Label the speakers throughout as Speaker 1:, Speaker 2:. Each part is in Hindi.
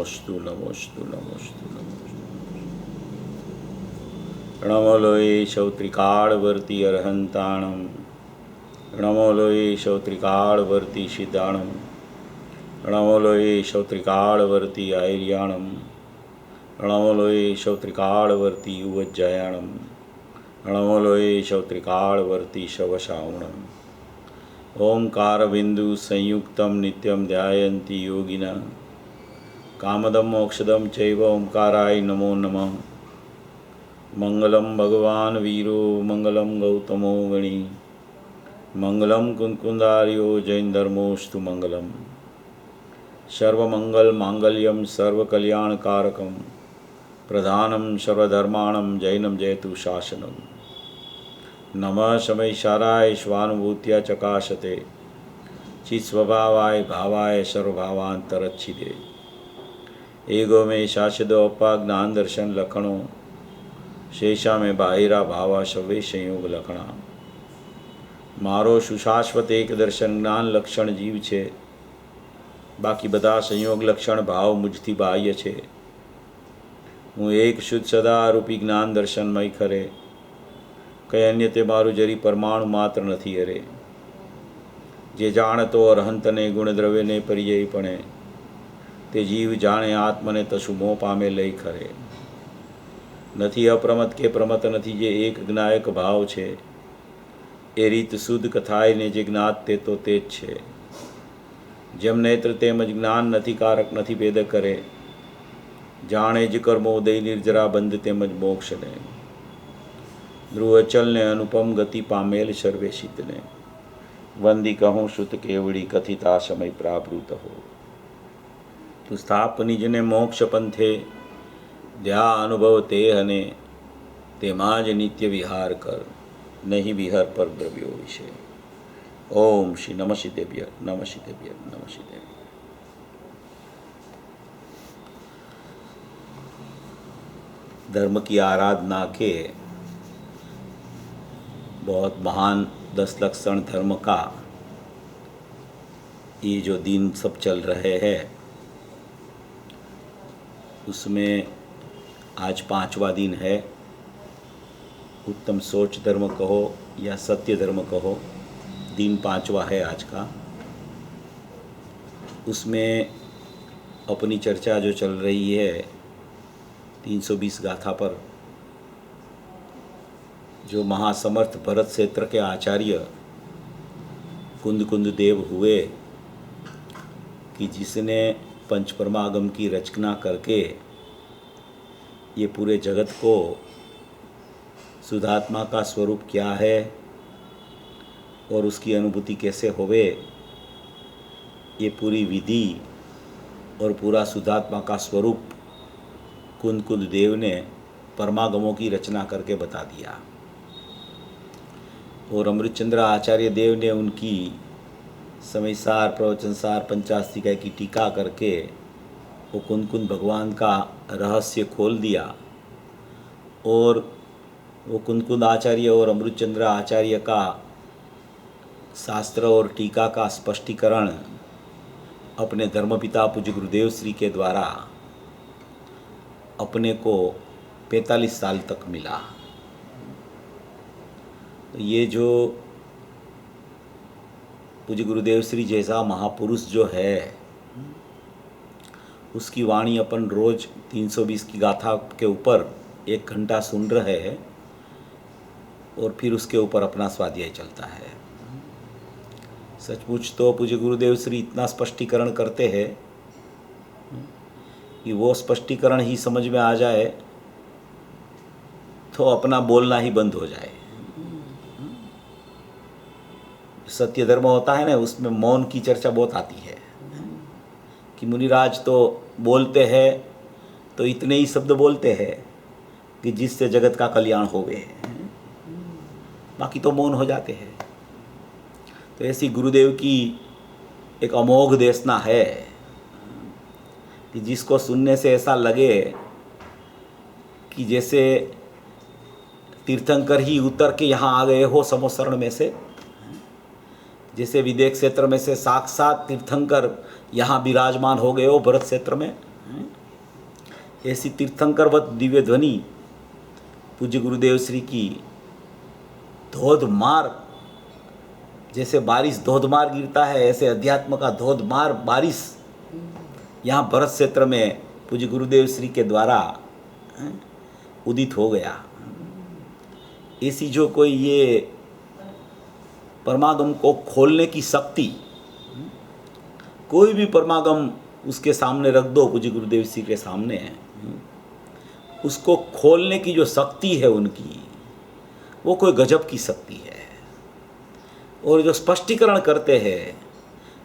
Speaker 1: नमोस्तु नमोस्तु नमोस्तु नमोस्तु। नमो लोये शौत्रिकाळवर्ती अर्हन्ताणं, नमो लोये शौत्रिकाळवर्ती सिद्धाणं, नमो लोये शौत्रिकाळवर्ती आयर्याणं, नमो लोये शौत्रिकाळवर्ती उवज्जायाणं, नमो लोये शौत्रिकाळवर्ती शवशावणम्। ओंकारबिंदु संयुक्तं नित्यं ध्यायन्ति योगिनः, कामदं मोक्षदं चैव ओंकाराय नमो नमः। मंगलम भगवान वीरो मंगलम गौतमो गणी, मंगलम कुंकुंदार्यो जैन धर्मोस्तु मंगलम। सर्वमंगल मांगल्यम सर्वकल्याणकारकम, प्रधानम सर्वधर्माणं जैनम जयतु शासनम। नमः समैशाराय स्वानुभूत्या चकाशते, चित्स्वभावाय भावाय सर्वभावांतरच्छिदे। एगो में शाश्वतो अपा ज्ञान दर्शन लखणों, शेषा में बाहिरा भावा सवे संयोग लखणा। मारो सुशाश्वत एक दर्शन ज्ञान लक्षण जीव छे, बाकी बधा संयोग लक्षण भाव मुझथी बाह्य छे। हूँ एक शुद्ध सदा रूपी ज्ञान दर्शनमय खरे, कई अन्य ते मारू जरी परमाणु मात्र नहीं हरे। जे जाणतो अरहंत ने गुण द्रव्य ने परिजयपणे, ते जीव जाने आत्म ने तसु मोह पामे लई खरे। નથી અપ્રમત કે પ્રમત નથી જે એક જ્ઞાયક ભાવ છે, એ રીત શુદ્ધ કથાય ને જે જ્ઞાત તે તો તે જ છે। જેમ નેત્ર તેમજ જ્ઞાન નથી કારક નથી ભેદ કરે, જાણે જ કર્મોદય નિર્જરા બંધ તેમજ મોક્ષને। ધ્રુવ અચલ ને અનુપમ ગતિ પામેલ સર્વેશિતને, વંદી કહું સુત કેવડી કથિતા સમય પ્રાવૃત હો। તું સ્થાપ નિજને મોક્ષ પંથે, ધ્યા અનુભવ તે હને, તેમાં જ નિત્ય વિહાર કર, નહીં વિહર પર દ્રવ્યો વિશે। ઓમ શ્રી નમઃ સિદ્ધેભ્ય નમઃ સિદ્ધેભ્ય નમઃ સિદ્ધેભ્ય। धर्म की आराधना के बहुत महान 10 लक्षण धर्म का ये जो दिन सब चल रहे हैं, उसमें आज 5वां दिन है। उत्तम सोच धर्म कहो या सत्य धर्म कहो, दिन 5वां है आज का। उसमें अपनी चर्चा जो चल रही है 320 गाथा पर, जो महासमर्थ भरत क्षेत्र के आचार्य कुंद कुंद देव हुए, कि जिसने पंचपरमागम की रचना करके ये पूरे जगत को शुद्धात्मा का स्वरूप क्या है और उसकी अनुभूति कैसे होवे, ये पूरी विधि और पूरा शुद्धात्मा का स्वरूप कुंद कुंद देव ने परमागमों की रचना करके बता दिया। और अमृतचंद्र आचार्य देव ने उनकी समयसार प्रवचनसार पंचास्तिका की टीका करके वो कुंद कुंद भगवान का रहस्य खोल दिया। और वो कुंद कुंद आचार्य और अमृतचंद्र आचार्य का शास्त्र और टीका का स्पष्टीकरण अपने धर्मपिता पूज्य गुरुदेव श्री के द्वारा अपने को 45 साल तक मिला। तो ये जो पूज्य गुरुदेव श्री जैसा महापुरुष जो है, उसकी वाणी अपन रोज 320 की गाथा के ऊपर 1 घंटा सुन रहे हैं, और फिर उसके ऊपर अपना स्वाध्याय चलता है। सचमुच तो पूज्य गुरुदेव श्री इतना स्पष्टीकरण करते हैं कि वो स्पष्टीकरण ही समझ में आ जाए तो अपना बोलना ही बंद हो जाए। सत्य धर्म होता है ना, उसमें मौन की चर्चा बहुत आती है कि मुनिराज तो बोलते हैं तो इतने ही शब्द बोलते हैं कि जिससे जगत का कल्याण होवे, बाकी तो मौन हो जाते हैं। तो ऐसी गुरुदेव की एक अमोघ देशना है कि जिसको सुनने से ऐसा लगे कि जैसे तीर्थंकर ही उतर के यहाँ आ गए हो समोसरण में से, जैसे विदेश क्षेत्र में से साक्षात तीर्थंकर यहाँ विराजमान हो गए हो भरत क्षेत्र में, ऐसी तीर्थंकरवत दिव्य ध्वनि पूज्य गुरुदेव श्री की धोधमार, जैसे बारिश धोधमार गिरता है ऐसे अध्यात्म का धोधमार बारिश यहाँ भरत क्षेत्र में पूज्य गुरुदेव श्री के द्वारा उदित हो गया। ऐसी जो कोई ये परमागम को खोलने की शक्ति, कोई भी परमागम उसके सामने रख दो, पूज्य गुरुदेव श्री के सामने, उसको खोलने की जो शक्ति है उनकी, वो कोई गजब की शक्ति है। और जो स्पष्टीकरण करते हैं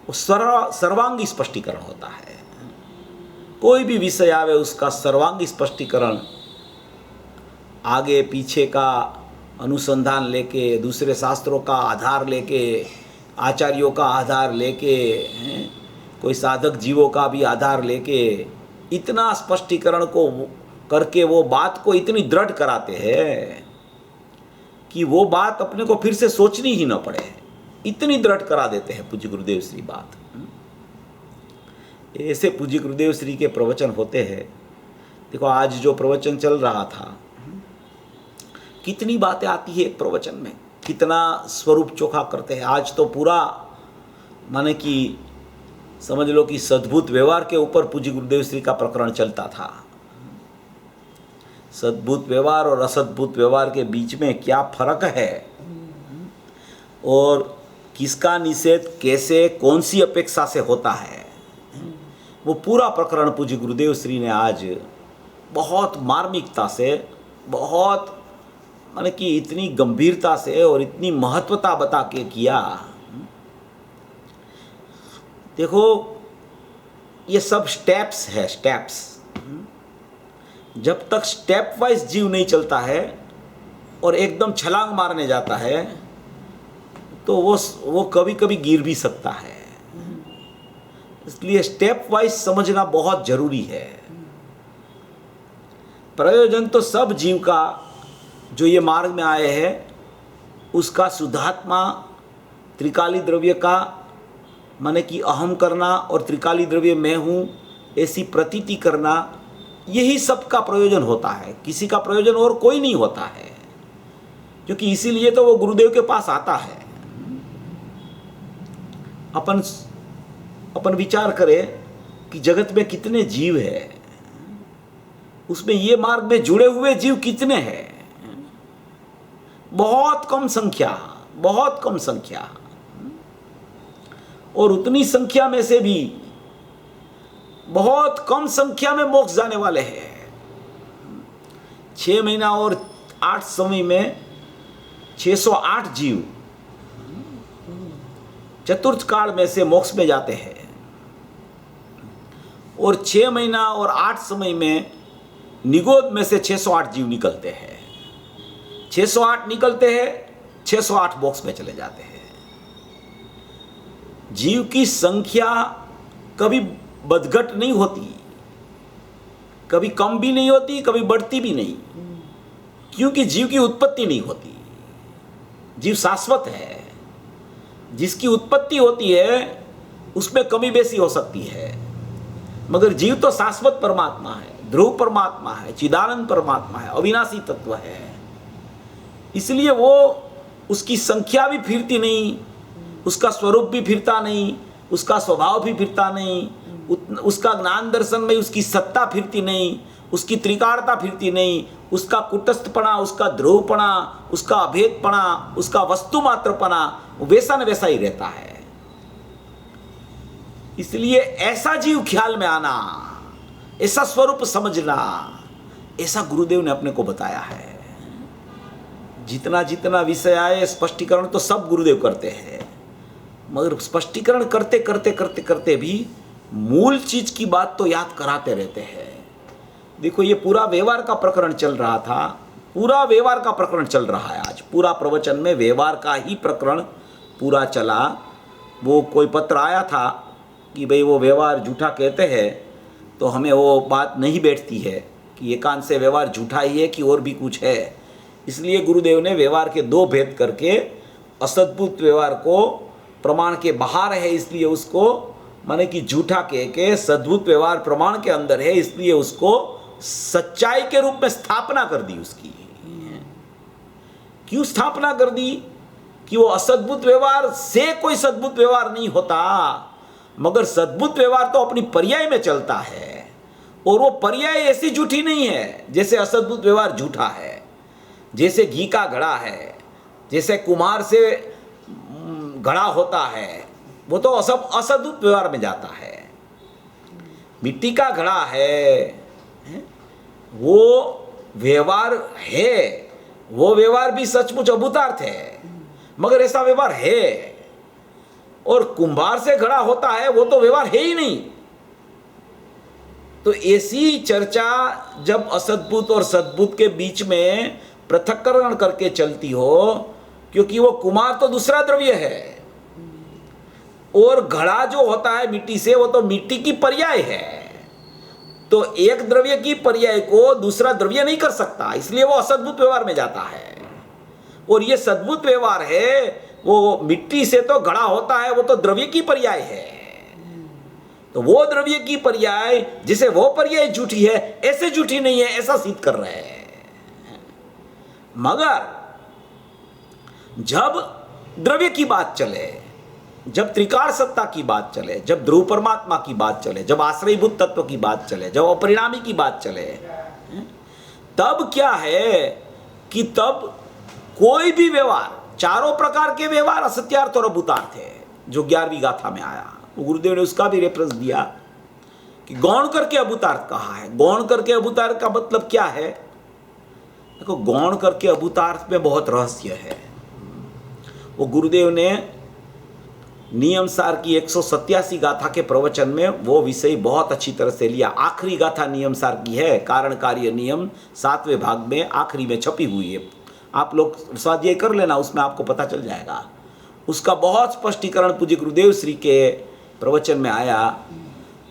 Speaker 1: वो सर्वांगी स्पष्टीकरण होता है। कोई भी विषय आवे उसका सर्वांगी स्पष्टीकरण, आगे पीछे का अनुसंधान लेके, दूसरे शास्त्रों का आधार लेके, आचार्यों का आधार लेके, कोई साधक जीवों का भी आधार लेके, इतना स्पष्टीकरण को करके वो बात को इतनी दृढ़ कराते हैं कि वो बात अपने को फिर से सोचनी ही ना पड़े, इतनी दृढ़ करा देते हैं पूज्य गुरुदेव श्री बात। ऐसे पूज्य गुरुदेव श्री के प्रवचन होते हैं। देखो आज जो प्रवचन चल रहा था, कितनी बातें आती है एक प्रवचन में, कितना स्वरूप चोखा करते हैं। आज तो पूरा माने कि समझ लो कि सद्भुत व्यवहार के ऊपर पूज्य गुरुदेव श्री का प्रकरण चलता था। सद्भुत व्यवहार और असद्भुत व्यवहार के बीच में क्या फर्क है और किसका निषेध कैसे कौन सी अपेक्षा से होता है, वो पूरा प्रकरण पूज्य गुरुदेव श्री ने आज बहुत मार्मिकता से, बहुत माने कि इतनी गंभीरता से और इतनी महत्वता बता के किया। देखो ये सब स्टेप्स है, स्टेप्स। जब तक स्टेप वाइज जीव नहीं चलता है और एकदम छलांग मारने जाता है तो वो कभी कभी गिर भी सकता है। इसलिए स्टेप वाइज समझना बहुत जरूरी है। प्रयोजन तो सब जीव का जो ये मार्ग में आए हैं उसका शुद्धात्मा त्रिकाली द्रव्य का माने कि अहम करना और त्रिकाली द्रव्य मैं हूँ ऐसी प्रतीति करना, यही सबका प्रयोजन होता है। किसी का प्रयोजन और कोई नहीं होता है, क्योंकि इसीलिए तो वो गुरुदेव के पास आता है। अपन विचार करें कि जगत में कितने जीव है, उसमें ये मार्ग में जुड़े हुए जीव कितने हैं? बहुत कम संख्या, बहुत कम संख्या। और उतनी संख्या में से भी बहुत कम संख्या में मोक्ष जाने वाले हैं। 6 महीना और 8 समय में 608 जीव चतुर्थ काल में से मोक्ष में जाते हैं और 6 महीना और 8 समय में निगोद में से 608 जीव निकलते हैं। 608 निकलते हैं, 608 मोक्ष में चले जाते हैं। जीव की संख्या कभी बदघट नहीं होती, कभी कम भी नहीं होती, कभी बढ़ती भी नहीं, क्योंकि जीव की उत्पत्ति नहीं होती। जीव शाश्वत है। जिसकी उत्पत्ति होती है उसमें कमी बेसी हो सकती है, मगर जीव तो शाश्वत परमात्मा है, ध्रुव परमात्मा है, चिदानंद परमात्मा है, अविनाशी तत्व है। इसलिए वो उसकी संख्या भी फिरती नहीं, उसका स्वरूप भी फिरता नहीं, उसका स्वभाव भी फिरता नहीं, उसका ज्ञान दर्शन में उसकी सत्ता फिरती नहीं, उसकी त्रिकालता फिरती नहीं, उसका कुटस्थपना, उसका ध्रुवपना, उसका अभेदपना, उसका वस्तु मात्रपना वैसा न वैसा ही रहता है। इसलिए ऐसा जीव ख्याल में आना, ऐसा स्वरूप समझना, ऐसा गुरुदेव ने अपने को बताया है। जितना जितना विषय आए स्पष्टीकरण तो सब गुरुदेव करते हैं, मगर स्पष्टीकरण करते करते करते करते भी मूल चीज की बात तो याद कराते रहते हैं। देखो ये पूरा व्यवहार का प्रकरण चल रहा था, पूरा व्यवहार का प्रकरण चल रहा है। आज पूरा प्रवचन में व्यवहार का ही प्रकरण पूरा चला। वो कोई पत्र आया था कि भाई वो व्यवहार झूठा कहते हैं, तो हमें वो बात नहीं बैठती है कि एकांत से व्यवहार झूठा ही है कि और भी कुछ है। इसलिए गुरुदेव ने व्यवहार के 2 भेद करके असद्भुत व्यवहार को प्रमाण के बाहर है इसलिए उसको माने कि झूठा कह के सद्भुत व्यवहार प्रमाण के अंदर है, इसलिए उसको सच्चाई के रूप में स्थापना कर दी उसकी। क्यों स्थापना कर दी? कि वो असद्भुत व्यवहार से कोई सद्भुत व्यवहार नहीं होता, मगर सद्भुत व्यवहार तो अपनी पर्याय में चलता है, और वो पर्याय ऐसी झूठी नहीं है जैसे असद्भुत व्यवहार झूठा है। जैसे घी का घड़ा है, जैसे कुम्हार से घड़ा होता है, वो तो सब असद्भुत व्यवहार में जाता है। मिट्टी का घड़ा है, वो व्यवहार है, वो व्यवहार भी सचमुच अभूतार्थ है, मगर ऐसा व्यवहार है। और कुंभार से घड़ा होता है, वो तो व्यवहार है ही नहीं। तो ऐसी चर्चा जब असद्भुत और सद्भुत के बीच में पृथक्करण करके चलती हो, क्योंकि वो कुम्हार तो दूसरा द्रव्य है, और घड़ा जो होता है मिट्टी से, वो तो मिट्टी की पर्याय है। तो एक द्रव्य की पर्याय को दूसरा द्रव्य नहीं कर सकता, इसलिए वो असद्भुत व्यवहार में जाता है। और ये सद्भुत व्यवहार है, वो मिट्टी से तो घड़ा होता है, वो तो द्रव्य की पर्याय है। तो वो द्रव्य की पर्याय, जिसे वो पर्याय झूठी है, ऐसे झूठी नहीं है, ऐसा सिद्ध कर रहे हैं। मगर जब द्रव्य की बात चले, जब त्रिकाल सत्ता की बात चले, जब ध्रुव परमात्मा की बात चले, जब आश्रयभूत तत्व की बात चले, जब अपरिणामी की बात चले, तब क्या है कि तब कोई भी व्यवहार, चारों प्रकार के व्यवहार असत्यार्थ और अभूतार्थ है, जो 11वीं गाथा में आया। गुरुदेव ने उसका भी रेफरेंस दिया कि गौण करके अभूतार्थ कहा है। गौण करके अभूतार्थ का मतलब क्या है? देखो, गौण करके अभूतार्थ में बहुत रहस्य है। वो गुरुदेव ने नियम सार की 187 गाथा के प्रवचन में वो विषय बहुत अच्छी तरह से लिया। आखिरी गाथा नियम सार की है, कारण कार्य नियम 7वें भाग में आखिरी में छपी हुई है। आप लोग स्वाध्याय कर लेना, उसमें आपको पता चल जाएगा। उसका बहुत स्पष्टीकरण पूज्य गुरुदेव श्री के प्रवचन में आया।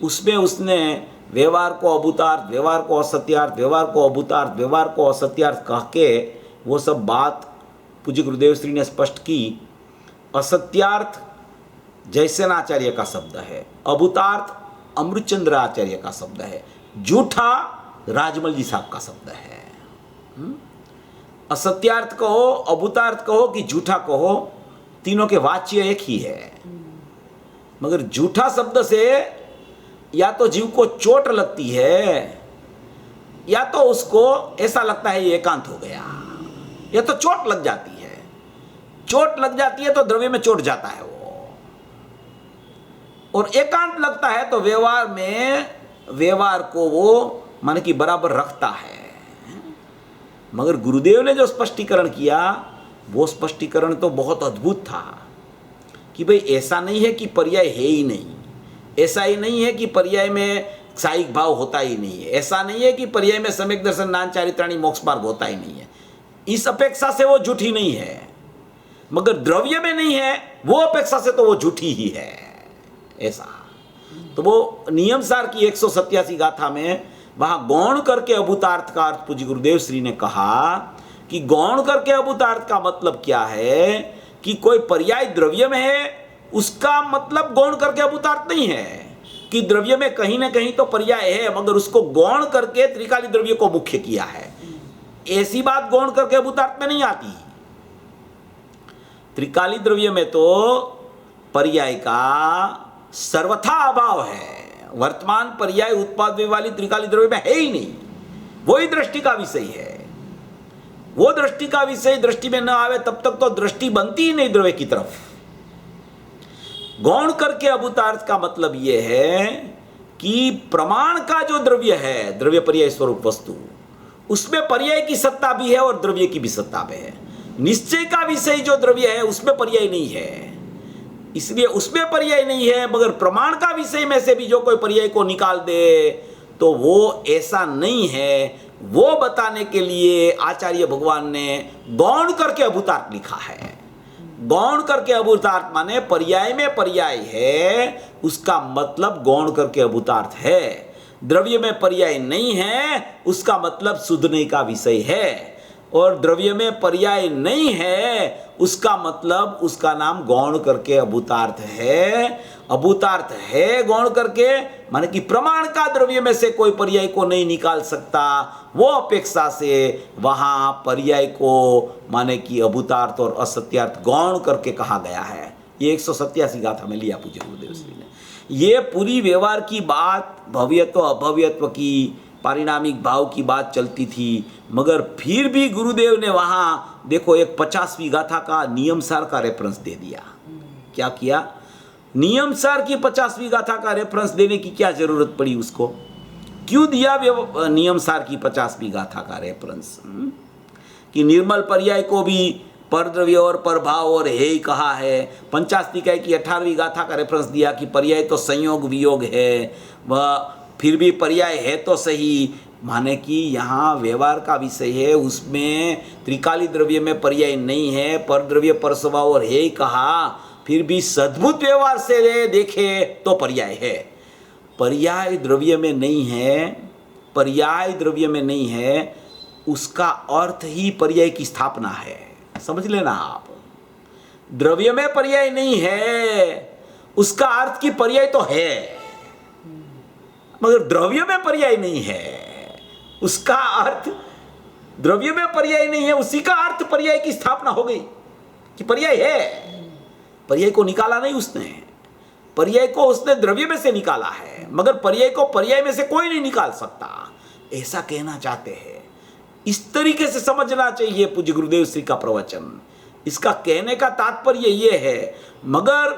Speaker 1: उसमें उसने व्यवहार को अभूतार्थ, व्यवहार को असत्यार्थ, व्यवहार को अभूतार्थ, व्यवहार को असत्यार्थ कह के वो सब बात पूज्य गुरुदेव श्री ने स्पष्ट की। असत्यार्थ जयसेन आचार्य का शब्द है, अभूतार्थ अमृतचंद्र आचार्य का शब्द है, झूठा राजमल जी साहब का शब्द है। असत्यार्थ कहो, अभूतार्थ कहो कि झूठा कहो, तीनों के वाच्य एक ही है। मगर झूठा शब्द से या तो जीव को चोट लगती है, या तो उसको ऐसा लगता है ये एकांत हो गया, या तो चोट लग जाती है। चोट लग जाती है तो द्रव्य में चोट जाता है वो, और एकांत लगता है तो व्यवहार में व्यवहार को वो मन की बराबर रखता है। मगर गुरुदेव ने जो स्पष्टीकरण किया, वो स्पष्टीकरण तो बहुत अद्भुत था कि भाई ऐसा नहीं है कि पर्याय है ही नहीं, ऐसा ही नहीं है कि पर्याय में साइक भाव होता ही नहीं है, ऐसा नहीं है कि पर्याय में सम्यक दर्शन नान चारित्राणी मोक्ष मार्ग होता ही नहीं है। इस अपेक्षा से वो झूठी नहीं है, मगर द्रव्य में नहीं है, वो अपेक्षा से तो वो झूठी ही है। ऐसा तो वो नियम सार की 187 गाथा में वहां गौण करके अभूतार्थ का अर्थ पूज्य गुरुदेव श्री ने कहा कि गौण करके अभूतार्थ का मतलब क्या है कि कोई पर्याय द्रव्य में है, उसका मतलब गौण करके अभूतार्थ नहीं है कि द्रव्य में कहीं ना कहीं तो पर्याय है, मगर उसको गौण करके त्रिकाली द्रव्य को मुख्य किया है। ऐसी बात गौण करके अभूतार्थ में नहीं आती। त्रिकाली द्रव्य में तो पर्याय का सर्वथा अभाव है। वर्तमान पर्याय उत्पाद वाली त्रिकाली द्रव्य में है ही नहीं। वही दृष्टि का विषय है। वो दृष्टि का विषय दृष्टि में न आवे तब तक तो दृष्टि बनती ही नहीं द्रव्य की तरफ। गौण करके अभूतार्थ का मतलब यह है कि प्रमाण का जो द्रव्य है, द्रव्य पर्याय स्वरूप वस्तु, उसमें पर्याय की सत्ता भी है और द्रव्य की भी सत्ता भी है। निश्चय का विषय जो द्रव्य है उसमें पर्याय नहीं है, इसलिए उसमें पर्याय नहीं है। मगर प्रमाण का विषय में से भी जो कोई पर्याय को निकाल दे तो वो ऐसा नहीं है। वो बताने के लिए आचार्य भगवान ने गौण करके अभूतार्थ लिखा है। गौण करके अभूतार्थ माने पर्याय में पर्याय है, उसका मतलब गौण करके अभूतार्थ है। द्रव्य में पर्याय नहीं है, उसका मतलब शुद्धने का विषय है। और द्रव्य में पर्याय नहीं है, उसका मतलब उसका नाम गौण करके अभूतार्थ है। अभूतार्थ है गौण करके, माने कि प्रमाण का द्रव्य में से कोई पर्याय को नहीं निकाल सकता, वो अपेक्षा से वहां पर्याय को माने कि अभूतार्थ और असत्यार्थ गौण करके कहा गया है। ये 187 गाथा में लिया पूज्य गुरुदेव श्री ने। ये पूरी व्यवहार की बात, भव्यत्व अभव्यत्व की, पारिणामिक भाव की बात चलती थी, मगर फिर भी गुरुदेव ने वहाँ देखो एक 50वीं गाथा का नियमसार का रेफरेंस दे दिया। क्या किया? नियमसार की 50वीं गाथा का रेफरेंस देने की क्या जरूरत पड़ी उसको? क्यों दिया नियमसार की 50वीं गाथा का रेफरेंस? कि निर्मल पर्याय को भी परद्रव्य और परभाव और हे ही कहा है। पंचास्तिकाय की 18वीं गाथा का रेफरेंस दिया कि पर्याय तो संयोग वियोग है, वह फिर भी पर्याय है तो सही, माने कि यहाँ व्यवहार का विषय है, उसमें त्रिकाली द्रव्य में पर्याय नहीं है, परद्रव्य परस्वभाव और हे ही कहा, फिर भी सद्भुत व्यवहार से देखे तो पर्याय है। पर्याय द्रव्य में नहीं है, पर्याय द्रव्य में नहीं है, उसका अर्थ ही पर्याय की स्थापना है। समझ लेना आप, द्रव्य में पर्याय नहीं है, उसका अर्थ की पर्याय तो है, मगर द्रव्य में पर्याय नहीं है, उसका अर्थ द्रव्य में पर्याय नहीं है, उसी का अर्थ पर्याय की स्थापना हो गई कि पर्याय है। पर्याय को निकाला नहीं उसने, पर्याय को उसने द्रव्य में से निकाला है, मगर पर्याय को पर्याय में से कोई नहीं निकाल सकता, ऐसा कहना चाहते हैं। इस तरीके से समझना चाहिए पूज्य गुरुदेव श्री का प्रवचन। इसका कहने का तात्पर्य ये है, मगर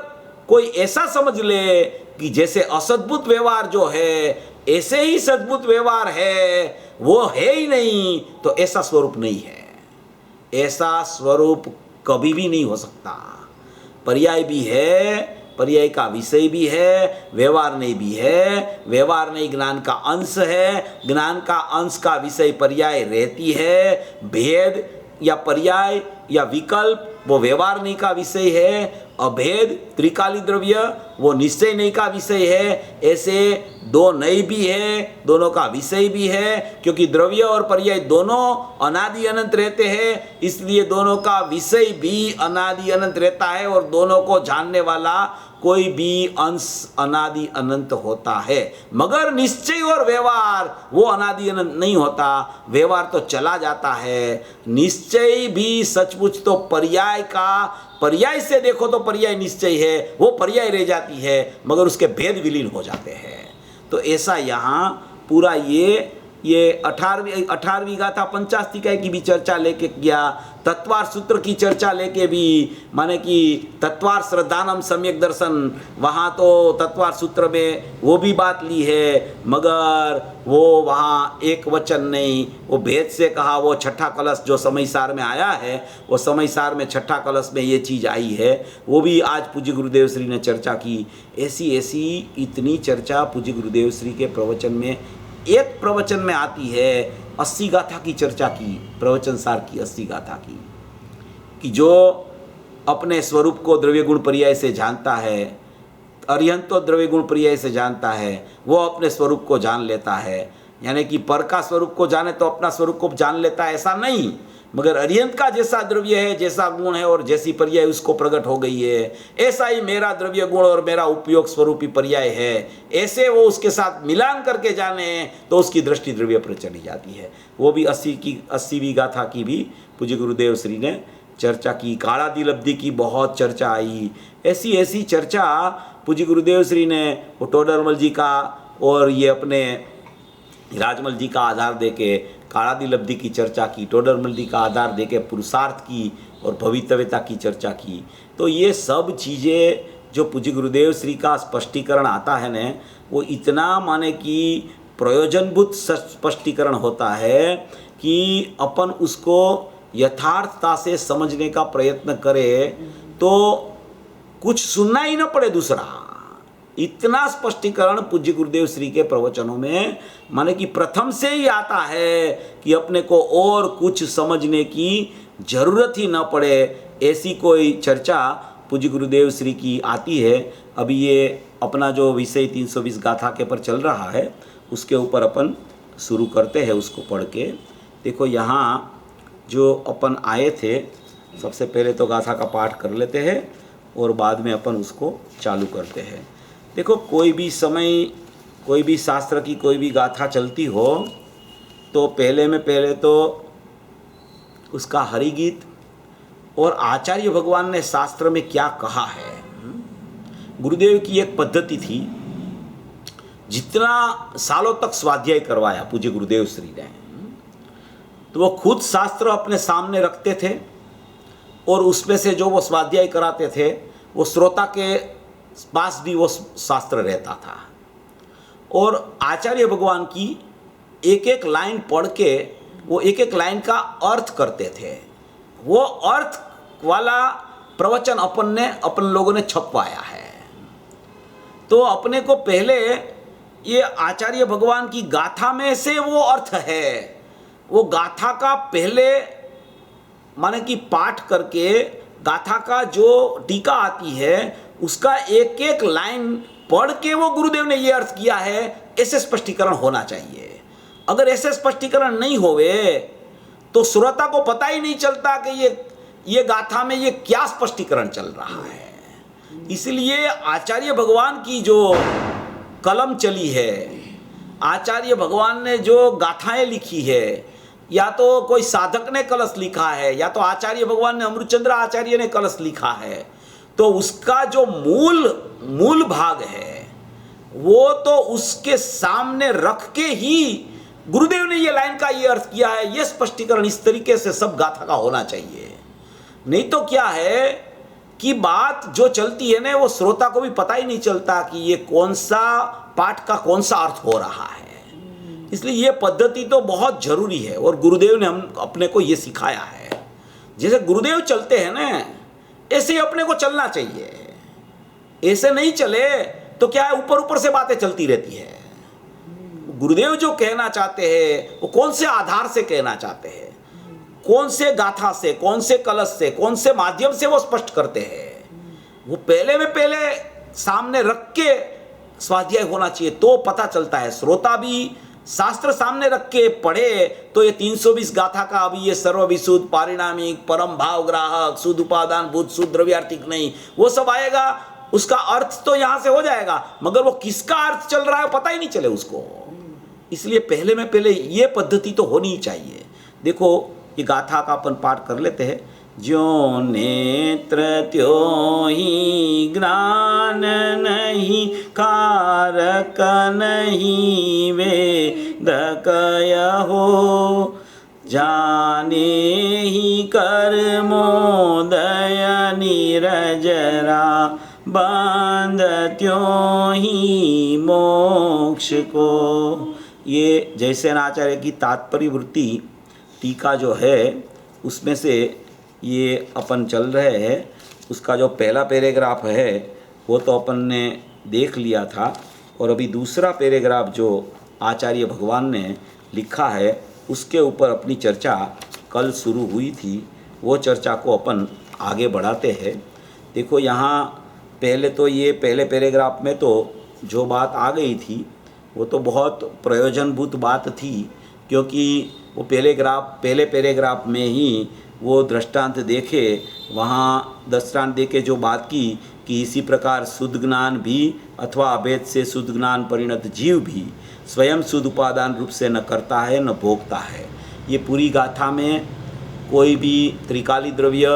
Speaker 1: कोई ऐसा समझ ले कि जैसे असद्भुत व्यवहार जो है ऐसे ही सद्भुत व्यवहार है, वो है ही नहीं, तो ऐसा स्वरूप नहीं है। ऐसा स्वरूप कभी भी नहीं हो सकता। पर्याय भी है, पर्याय का विषय भी है, व्यवहार नहीं भी है, व्यवहार नहीं ज्ञान का अंश है, ज्ञान का अंश का विषय पर्याय रहती है, भेद या पर्याय या विकल्प वो व्यवहार नहीं का विषय है, अभेद त्रिकाली द्रव्य वो निश्चय नहीं का विषय है। ऐसे दो नहीं भी है, दोनों का विषय भी है, क्योंकि द्रव्य और पर्याय दोनों अनादि अनंत रहते हैं, इसलिए दोनों का विषय भी अनादि अनंत रहता है, और दोनों को जानने वाला कोई भी अंश अनादि अनंत होता है। मगर निश्चय और व्यवहार वो अनादि अनंत नहीं होता, व्यवहार तो चला जाता है। निश्चय भी सचमुच तो पर्याय का, पर्याय से देखो तो पर्याय निश्चय है, वो पर्याय रह जाती है, मगर उसके भेद विलीन हो जाते हैं। तो ऐसा यहाँ पूरा ये 18वीं गाथा पंचास्तिकाय की भी चर्चा लेके किया, तत्वार सूत्र की चर्चा लेके भी, माने कि तत्वार श्रद्धानम सम्यक दर्शन, वहाँ तो तत्वार सूत्र में वो भी बात ली है, मगर वो वहाँ एक वचन नहीं, वो भेद से कहा। वो छठा कलश जो समय सार में आया है, वो समय सार में छठा कलश में ये चीज़ आई है, वो भी आज पूज्य गुरुदेव श्री ने चर्चा की। ऐसी इतनी चर्चा पूज्य गुरुदेव श्री के प्रवचन में, एक प्रवचन में आती है। 80 गाथा की चर्चा की, प्रवचन सार की 80 गाथा की, कि जो अपने स्वरूप को द्रव्य गुण पर्याय से जानता है, अरिहंत तो द्रव्य गुण पर्याय से जानता है, वो अपने स्वरूप को जान लेता है। यानी कि पर का स्वरूप को जाने तो अपना स्वरूप को जान लेता है, ऐसा नहीं, मगर अरिहंत का जैसा द्रव्य है, जैसा गुण है और जैसी पर्याय उसको प्रकट हो गई है, ऐसा ही मेरा द्रव्य गुण और मेरा उपयोग स्वरूपी पर्याय है, ऐसे वो उसके साथ मिलान करके जाने तो उसकी दृष्टि द्रव्य पर चली जाती है। वो भी 80वीं गाथा की भी पूज्य गुरुदेव श्री ने चर्चा की। कालादि लब्धि की बहुत चर्चा आई। ऐसी चर्चा पूज्य गुरुदेव श्री ने वो टोडरमल जी का और ये अपने राजमल जी का आधार देके कालादि लब्धि की चर्चा की, टोडरमल जी का आधार देके पुरुषार्थ की और भवितव्यता की चर्चा की। तो ये सब चीज़ें जो पूज्य गुरुदेव श्री का स्पष्टीकरण आता है न, वो इतना माने कि प्रयोजनभूत स्पष्टीकरण होता है कि अपन उसको यथार्थता से समझने का प्रयत्न करें तो कुछ सुनना ही न पड़े दूसरा। इतना स्पष्टीकरण पूज्य गुरुदेव श्री के प्रवचनों में माने कि प्रथम से ही आता है कि अपने को और कुछ समझने की जरूरत ही न पड़े। ऐसी कोई चर्चा पूज्य गुरुदेव श्री की आती है। अभी ये अपना जो विषय 320 गाथा के पर चल रहा है, उसके ऊपर अपन शुरू करते हैं उसको पढ़ के। देखो यहाँ जो अपन आए थे, सबसे पहले तो गाथा का पाठ कर लेते हैं और बाद में अपन उसको चालू करते हैं। देखो, कोई भी समय, कोई भी शास्त्र की कोई भी गाथा चलती हो तो पहले तो उसका हरिगीत और आचार्य भगवान ने शास्त्र में क्या कहा है। गुरुदेव की एक पद्धति थी, जितना सालों तक स्वाध्याय करवाया पूज्य गुरुदेव श्री ने, तो वो खुद शास्त्र अपने सामने रखते थे और उसमें से जो वो स्वाध्याय कराते थे वो श्रोता के पास भी वो शास्त्र रहता था। और आचार्य भगवान की एक एक लाइन पढ़ के वो एक एक लाइन का अर्थ करते थे। वो अर्थ वाला प्रवचन अपन लोगों ने छपवाया है। तो अपने को पहले ये आचार्य भगवान की गाथा में से वो अर्थ है, वो गाथा का पहले माने कि पाठ करके गाथा का जो टीका आती है उसका एक एक लाइन पढ़ के वो गुरुदेव ने ये अर्थ किया है, ऐसे स्पष्टीकरण होना चाहिए। अगर ऐसे स्पष्टीकरण नहीं होवे तो श्रोता को पता ही नहीं चलता कि ये गाथा में ये क्या स्पष्टीकरण चल रहा है। इसलिए आचार्य भगवान की जो कलम चली है, आचार्य भगवान ने जो गाथाएं लिखी है, या तो कोई साधक ने कलश लिखा है या तो आचार्य भगवान ने अमृतचंद्र आचार्य ने कलश लिखा है, तो उसका जो मूल भाग है वो तो उसके सामने रख के ही गुरुदेव ने ये लाइन का ये अर्थ किया है। ये स्पष्टीकरण इस तरीके से सब गाथा का होना चाहिए। नहीं तो क्या है कि बात जो चलती है ना, वो श्रोता को भी पता ही नहीं चलता कि ये कौन सा पाठ का कौन सा अर्थ हो रहा है। इसलिए ये पद्धति तो बहुत जरूरी है और गुरुदेव ने हम अपने को ये सिखाया है। जैसे गुरुदेव चलते हैं ना, ऐसे ही अपने को चलना चाहिए। ऐसे नहीं चले तो क्या है, ऊपर ऊपर से बातें चलती रहती है। गुरुदेव जो कहना चाहते हैं वो कौन से आधार से कहना चाहते हैं, कौन से गाथा से, कौन से कलश से, कौन से माध्यम से वो स्पष्ट करते हैं, वो पहले में पहले सामने रख के स्वाध्याय होना चाहिए, तो पता चलता है। श्रोता भी शास्त्र सामने रख के पढ़े तो ये 320 गाथा का अभी ये सर्वविशुद्ध, पारिणामिक, परम भाव ग्राहक, शुद्ध उपादान भूत, शुद्ध द्रव्यार्थिक नहीं, वो सब आएगा। उसका अर्थ तो यहां से हो जाएगा, मगर वो किसका अर्थ चल रहा है पता ही नहीं चले उसको। इसलिए पहले में पहले ये पद्धति तो होनी ही चाहिए। देखो, ये गाथा का अपन पाठ कर लेते हैं। ज्यों नेत्र त्यों ही ज्ञान नहीं, कारक नहीं वेद कहो, जाने ही कर्मोदय नीरजरा, बांध त्यों ही मोक्ष को। ये जयसेनाचार्य की तात्पर्य वृत्ति टीका जो है उसमें से ये अपन चल रहे हैं। उसका जो पहला पैराग्राफ है वो तो अपन ने देख लिया था, और अभी दूसरा पैराग्राफ जो आचार्य भगवान ने लिखा है उसके ऊपर अपनी चर्चा कल शुरू हुई थी। वो चर्चा को अपन आगे बढ़ाते हैं। देखो, यहाँ पहले तो ये पहले पैराग्राफ में तो जो बात आ गई थी वो तो बहुत प्रयोजनभूत बात थी, क्योंकि वो पहले पैराग्राफ में ही वो दृष्टांत देखे, वहाँ दृष्टांत देके जो बात की कि इसी प्रकार शुद्ध ज्ञान भी अथवा अभेद से शुद्ध ज्ञान परिणत जीव भी स्वयं शुद्ध उपादान रूप से न करता है न भोगता है। ये पूरी गाथा में कोई भी त्रिकाली द्रव्य,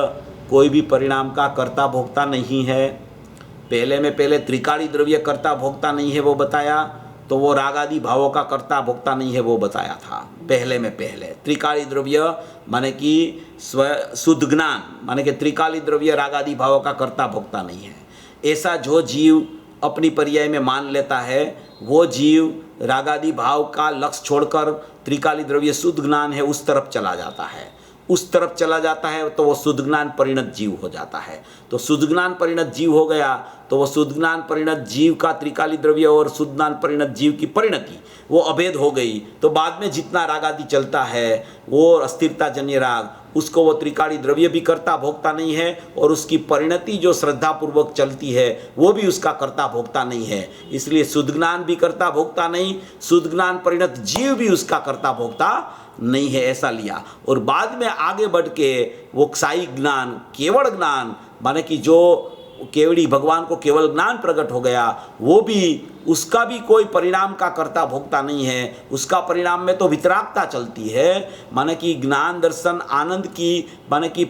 Speaker 1: कोई भी परिणाम का कर्ता भोक्ता नहीं है। पहले में पहले त्रिकाली द्रव्य कर्ता भोक्ता नहीं है वो बताया, तो वो राग आदि भावों का कर्ता भोक्ता नहीं है वो बताया था। पहले में पहले त्रिकाली द्रव्य माने कि शुद्ध ज्ञान माने कि त्रिकाली द्रव्य राग आदि भावों का कर्ता भोक्ता नहीं है। ऐसा जो जीव अपनी पर्याय में मान लेता है वो जीव रागादि भाव का लक्ष्य छोड़कर त्रिकाली द्रव्य शुद्ध ज्ञान है उस तरफ चला जाता है। उस तरफ चला जाता है तो वो शुद्ध ज्ञान परिणत जीव हो जाता है। तो शुद्ध ज्ञान परिणत जीव हो गया तो वो शुद्ध ज्ञान परिणत जीव का त्रिकाली द्रव्य और शुद्ध ज्ञान परिणत जीव की परिणति वो अभेद हो गई। तो बाद में जितना राग आदि चलता है वो अस्थिरता जन्य राग, उसको वो त्रिकाली द्रव्य भी कर्ता भोक्ता नहीं है, और उसकी परिणति जो श्रद्धापूर्वक चलती है वो भी उसका कर्ता भोक्ता नहीं है। इसलिए शुद्ध ज्ञान भी कर्ता भोक्ता नहीं, शुद्ध ज्ञान परिणत जीव भी उसका कर्ता भोक्ता नहीं है, ऐसा लिया। और बाद में आगे बढ़ के वो क्षायी ज्ञान, केवल ज्ञान माने कि जो केवली भगवान को केवल ज्ञान प्रकट हो गया, वो भी उसका भी कोई परिणाम का कर्ता भोक्ता नहीं है, उसका परिणाम में तो वितरागता चलती है, माने कि ज्ञान दर्शन आनंद की माने कि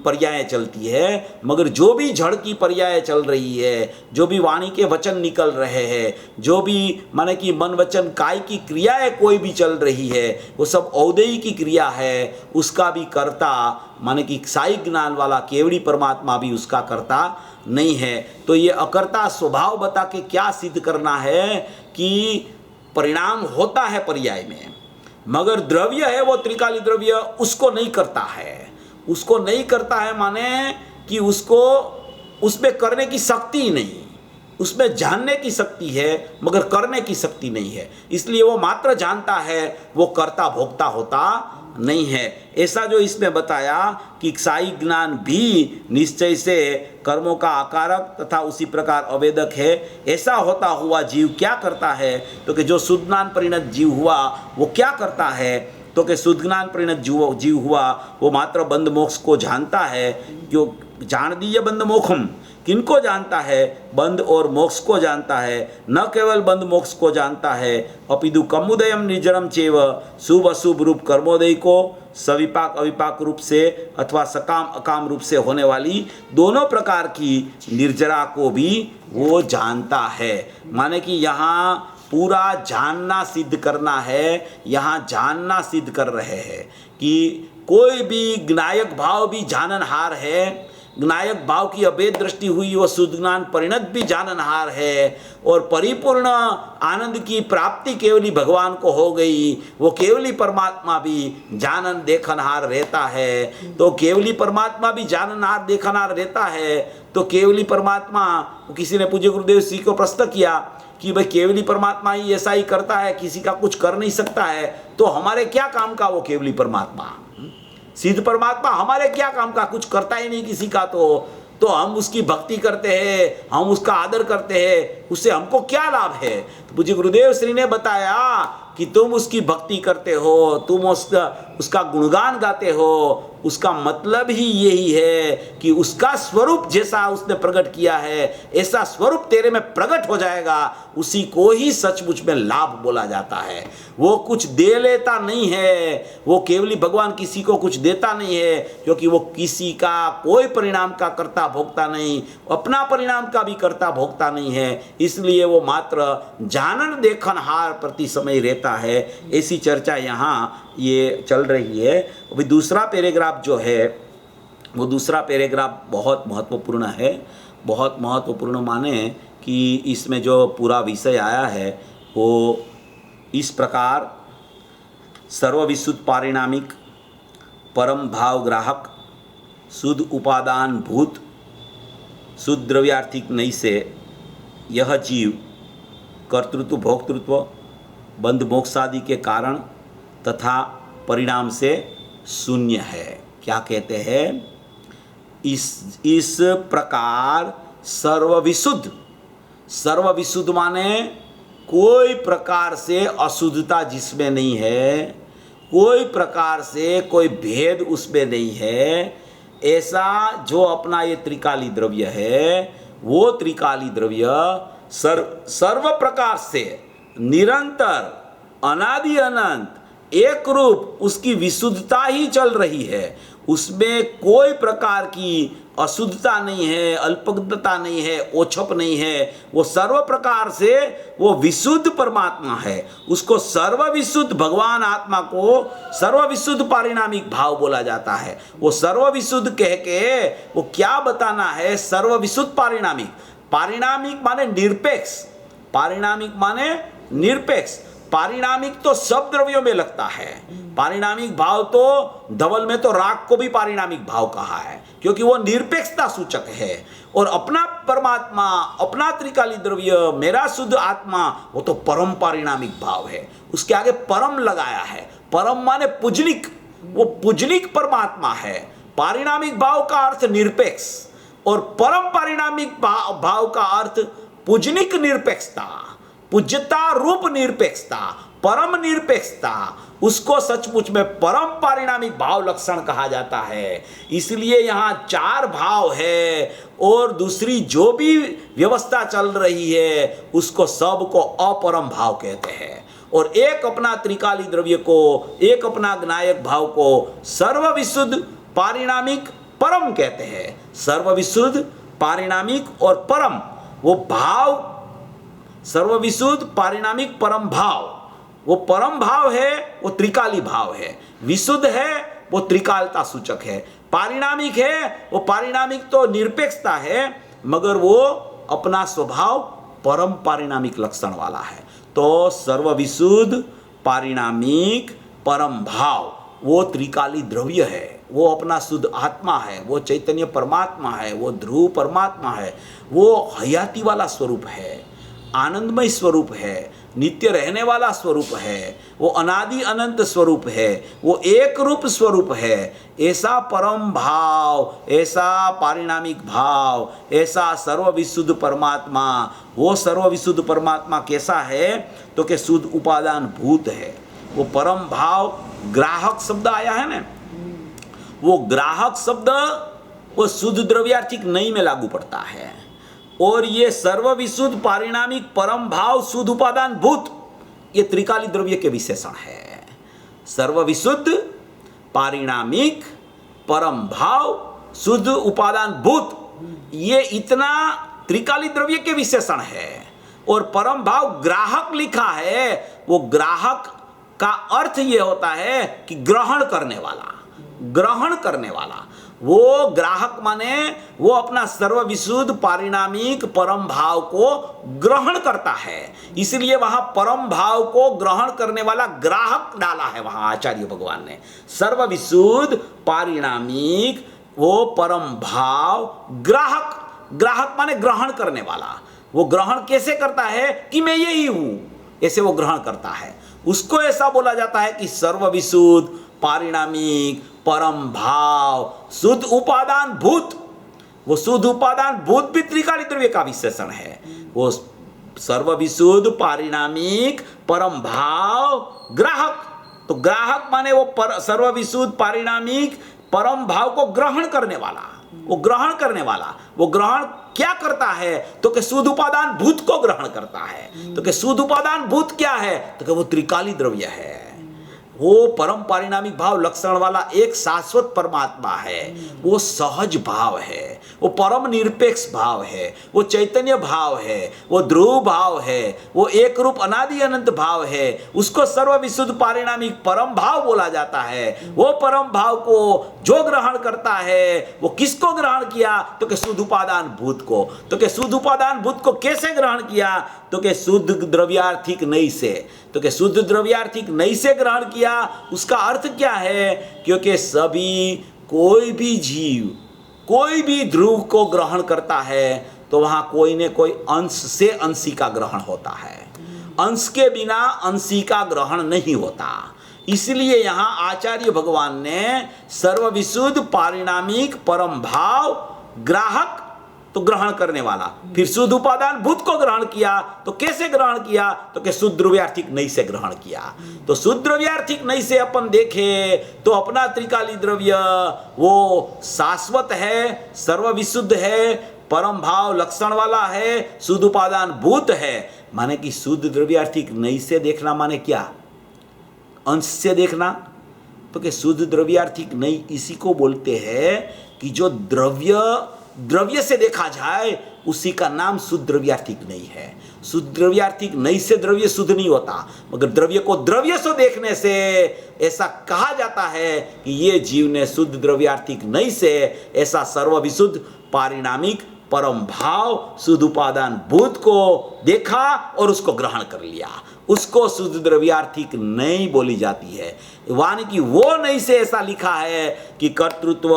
Speaker 1: पर्याय चलती है। मगर जो भी जड़ की पर्याय चल रही है, जो भी वाणी के वचन निकल रहे हैं, जो भी माने कि मन वचन काय की क्रियाएं कोई भी चल रही है, वो सब औदेयी की क्रिया है, उसका भी कर्ता माने कि साई ज्ञान वाला केवड़ी परमात्मा भी उसका कर्ता नहीं है। तो ये अकर्ता स्वभाव बता के क्या सिद्ध करना है कि परिणाम होता है पर्याय में, मगर द्रव्य है वो त्रिकाली द्रव्य उसको नहीं करता है, उसको नहीं करता है माने कि उसको उसमें करने की शक्ति ही नहीं, उसमें जानने की शक्ति है मगर करने की शक्ति नहीं है, इसलिए वो मात्र जानता है, वो कर्ता भोक्ता होता नहीं है। ऐसा जो इसमें बताया कि साई ज्ञान भी निश्चय से कर्मों का आकारक तथा उसी प्रकार अवेदक है। ऐसा होता हुआ जीव क्या करता है, तो कि जो शुद्ध ज्ञान परिणत जीव हुआ वो क्या करता है, तो कि शुद्ध ज्ञान परिणत जीव हुआ वो मात्र बंध मोक्ष को जानता है। जो जान दीय बंध मोक्षम, किनको जानता है, बंध और मोक्ष को जानता है। न केवल बंध मोक्ष को जानता है, अपिदु कमुदयम निर्जरम चेव, शुभ अशुभ रूप कर्मोदय को सविपाक अविपाक रूप से अथवा सकाम अकाम रूप से होने वाली दोनों प्रकार की निर्जरा को भी वो जानता है। माने कि यहाँ पूरा जानना सिद्ध करना है, यहाँ जानना सिद्ध कर रहे हैं कि कोई भी ज्ञायक भाव भी जाननहार है, ज्ञायक भाव की अभेद दृष्टि हुई वो शुद्ध ज्ञान परिणत भी जाननहार है, और परिपूर्ण आनंद की प्राप्ति केवली भगवान को हो गई, वो केवली परमात्मा भी जानन देखनहार रहता है। तो केवली परमात्मा भी जाननहार देखनहार रहता है, तो केवली परमात्मा, किसी ने पूज्य गुरुदेव जी को प्रश्न किया कि भाई केवली परमात्मा ही ऐसा ही करता है, किसी का कुछ कर नहीं सकता है, तो हमारे क्या काम का वो केवली परमात्मा, सिद्ध परमात्मा हमारे क्या काम का, कुछ करता ही नहीं किसी का, तो हम उसकी भक्ति करते हैं, हम उसका आदर करते हैं, उससे हमको क्या लाभ है। तो पूज्य गुरुदेव श्री ने बताया कि तुम उसकी भक्ति करते हो, तुम उसका गुणगान गाते हो, उसका मतलब ही यही है कि उसका स्वरूप जैसा उसने प्रकट किया है ऐसा स्वरूप तेरे में प्रकट हो जाएगा, उसी को ही सचमुच में लाभ बोला जाता है। वो कुछ दे लेता नहीं है, वो केवली भगवान किसी को कुछ देता नहीं है, क्योंकि वो किसी का कोई परिणाम का कर्ता भोक्ता नहीं, अपना परिणाम का भी कर्ता भोक्ता नहीं है, इसलिए वो मात्र जानन देखनहार प्रति समय रहता है। ऐसी चर्चा यहाँ ये चल रही है। अभी दूसरा पैराग्राफ जो है वो दूसरा पैराग्राफ बहुत महत्वपूर्ण है। बहुत महत्वपूर्ण माने कि इसमें जो पूरा विषय आया है वो इस प्रकार सर्वविशुद्ध पारिणामिक परम भाव ग्राहक शुद्ध उपादान भूत शुद्ध द्रव्यार्थिक नहीं से यह जीव कर्तृत्व भोक्तृत्व बंध मोक्षादि के कारण तथा परिणाम से शून्य है। क्या कहते हैं, इस प्रकार सर्वविशुद्ध, सर्वविशुद्ध माने कोई प्रकार से अशुद्धता जिसमें नहीं है, कोई प्रकार से कोई भेद उसमें नहीं है, ऐसा जो अपना ये त्रिकाली द्रव्य है वो त्रिकाली द्रव्य सर्व प्रकार से निरंतर अनादि अनंत एक रूप उसकी विशुद्धता ही चल रही है, उसमें कोई प्रकार की अशुद्धता नहीं है, अल्पज्ञता नहीं है, ओछप नहीं है, वो सर्व प्रकार से वो विशुद्ध परमात्मा है। उसको सर्वविशुद्ध भगवान आत्मा को सर्वविशुद्ध पारिणामिक भाव बोला जाता है। वो सर्वविशुद्ध कह के वो क्या बताना है, सर्वविशुद्ध पारिणामिक, पारिणामिक माने निरपेक्ष, पारिणामिक माने निरपेक्ष। पारिणामिक तो सब द्रव्यों में लगता है, पारिणामिक भाव तो धवल में तो राग को भी पारिणामिक भाव कहा है, क्योंकि वो निरपेक्षता सूचक है। और अपना परमात्मा, अपना त्रिकाली द्रव्य, मेरा शुद्ध आत्मा, वो तो परम पारिणामिक भाव है, उसके आगे परम लगाया है। परम माने पूजनिक, वो पूजनिक परमात्मा है। पारिणामिक भाव का अर्थ निरपेक्ष और परम पारिणामिक भाव का अर्थ पूजनिक निरपेक्षता, पूज्यता रूप निरपेक्षता, परम निरपेक्षता, उसको सचमुच में परम पारिणामिक भाव लक्षण कहा जाता है। इसलिए यहाँ 4 भाव है और दूसरी जो भी व्यवस्था चल रही है उसको सबको अपरम भाव कहते हैं। और एक अपना त्रिकाली द्रव्य को, एक अपना ज्ञायक भाव को सर्वविशुद्ध पारिणामिक परम कहते हैं। सर्वविशुद्ध पारिणामिक और परम, वो भाव सर्वविशुद्ध पारिणामिक परम भाव, वो परम भाव है, वो त्रिकाली भाव है। विशुद्ध है, वो त्रिकालता सूचक है। पारिणामिक है, वो पारिणामिक तो निरपेक्षता है, मगर वो अपना स्वभाव परम पारिणामिक लक्षण वाला है। तो सर्वविशुद्ध पारिणामिक परम भाव वो त्रिकाली द्रव्य है, वो अपना शुद्ध आत्मा है, वो चैतन्य परमात्मा है, वो ध्रुव परमात्मा है, वो हयाती वाला स्वरूप है, आनंदमय स्वरूप है, नित्य रहने वाला स्वरूप है, वो अनादि अनंत स्वरूप है, वो एक रूप स्वरूप है। ऐसा परम भाव, ऐसा पारिणामिक भाव, ऐसा सर्वविशुद्ध परमात्मा, वो सर्वविशुद्ध परमात्मा कैसा है तो कि शुद्ध उपादान भूत है। वो परम भाव, ग्राहक शब्द आया है ना, वो ग्राहक शब्द वो शुद्ध द्रव्यार्थिक नहीं में लागू पड़ता है। और ये सर्वविशुद्ध पारिणामिक परम भाव शुद्ध उपादान भूत, ये त्रिकाली द्रव्य के विशेषण है। सर्वविशुद्ध पारिणामिक परम भाव शुद्ध उपादान भूत, ये इतना त्रिकाली द्रव्य के विशेषण है। और परम भाव ग्राहक लिखा है, वो ग्राहक का अर्थ ये होता है कि ग्रहण करने वाला, ग्रहण करने वाला। वो ग्राहक माने वो अपना सर्वविशुद्ध पारिणामिक परम भाव को ग्रहण करता है। इसलिए वहां परम भाव को ग्रहण करने वाला ग्राहक डाला है वहां आचार्य भगवान ने। सर्वविशुद्ध पारिणामिक वो परम भाव ग्राहक, ग्राहक माने ग्रहण करने वाला। वो ग्रहण कैसे करता है कि मैं यही हूं, ऐसे वो ग्रहण करता है। उसको ऐसा बोला जाता है कि सर्वविशुद्ध पारिणामिक परम भाव शुद्ध उपादान भूत। वो शुद्ध उपादान भूत भी त्रिकाली द्रव्य का विशेषण है। वो सर्वविशुद्ध पारिणामिक परम भाव ग्राहक, तो ग्राहक माने वो सर्वविशुद्ध पारिणामिक परम भाव को ग्रहण करने वाला। वो ग्रहण करने वाला, वो ग्रहण क्या करता है तो कि शुद्ध उपादान भूत को ग्रहण करता है। तो कि शुद्ध उपादान भूत क्या है तो कि वो त्रिकाली द्रव्य है। वो परम पारिणामिक भाव लक्षण वाला एक शाश्वत परमात्मा है। वो सहज भाव है, वो परम निरपेक्ष भाव है, वो चैतन्य भाव है, वो ध्रुव भाव है, वो एक रूप अनादि अनंत भाव है। उसको सर्वविशुद्ध पारिणामिक परम भाव बोला जाता है। वो परम भाव को जो ग्रहण करता है, वो किसको ग्रहण किया तो कि शुद्ध उपादान भूत को। तो कि शुद्ध उपादान भूत को कैसे ग्रहण किया तो कि शुद्ध द्रव्यार्थिक नहीं से, तो कि शुद्ध द्रव्यार्थिक नहीं से ग्रहण किया। उसका अर्थ क्या है, क्योंकि सभी कोई भी जीव कोई भी ध्रुव को ग्रहण करता है तो वहां कोई ने कोई अंश से अंशी का ग्रहण होता है। अंश के बिना अंशी का ग्रहण नहीं होता। इसलिए यहाँ आचार्य भगवान ने सर्वविशुद्ध पारिणामिक परम भाव ग्राहक तो ग्रहण करने वाला, फिर शुद्ध उपादान भूत को ग्रहण किया। तो कैसे ग्रहण किया तो कि शुद्ध द्रव्यार्थिक नहीं से ग्रहण किया। तो शुद्ध द्रव्यार्थिक नहीं से अपन देखे तो अपना त्रिकाली द्रव्य वो शाश्वत है, सर्वविशुद्ध है, परम भाव लक्षण वाला है, शुद्ध उपादान भूत है। माने कि शुद्ध द्रव्यार्थिक नहीं से देखना माने क्या, अंश से देखना। तो कि शुद्ध द्रव्यार्थिक नहीं इसी को बोलते हैं कि जो द्रव्य से देखा जाए उसी का नाम शुद्ध द्रव्यार्थिक नहीं है। शुद्ध द्रव्यार्थिक नहीं से द्रव्य शुद्ध नहीं होता, मगर द्रव्य को द्रव्य से देखने से ऐसा कहा जाता है कि ये जीव ने शुद्ध द्रव्यार्थिक नहीं से ऐसा सर्वविशुद्ध पारिणामिक परम भाव शुद्ध उपादान भूत को देखा और उसको ग्रहण कर लिया। उसको शुद्ध द्रव्यार्थिक नहीं बोली जाती है। वाणी की वो नहीं से ऐसा लिखा है कि कर्तृत्व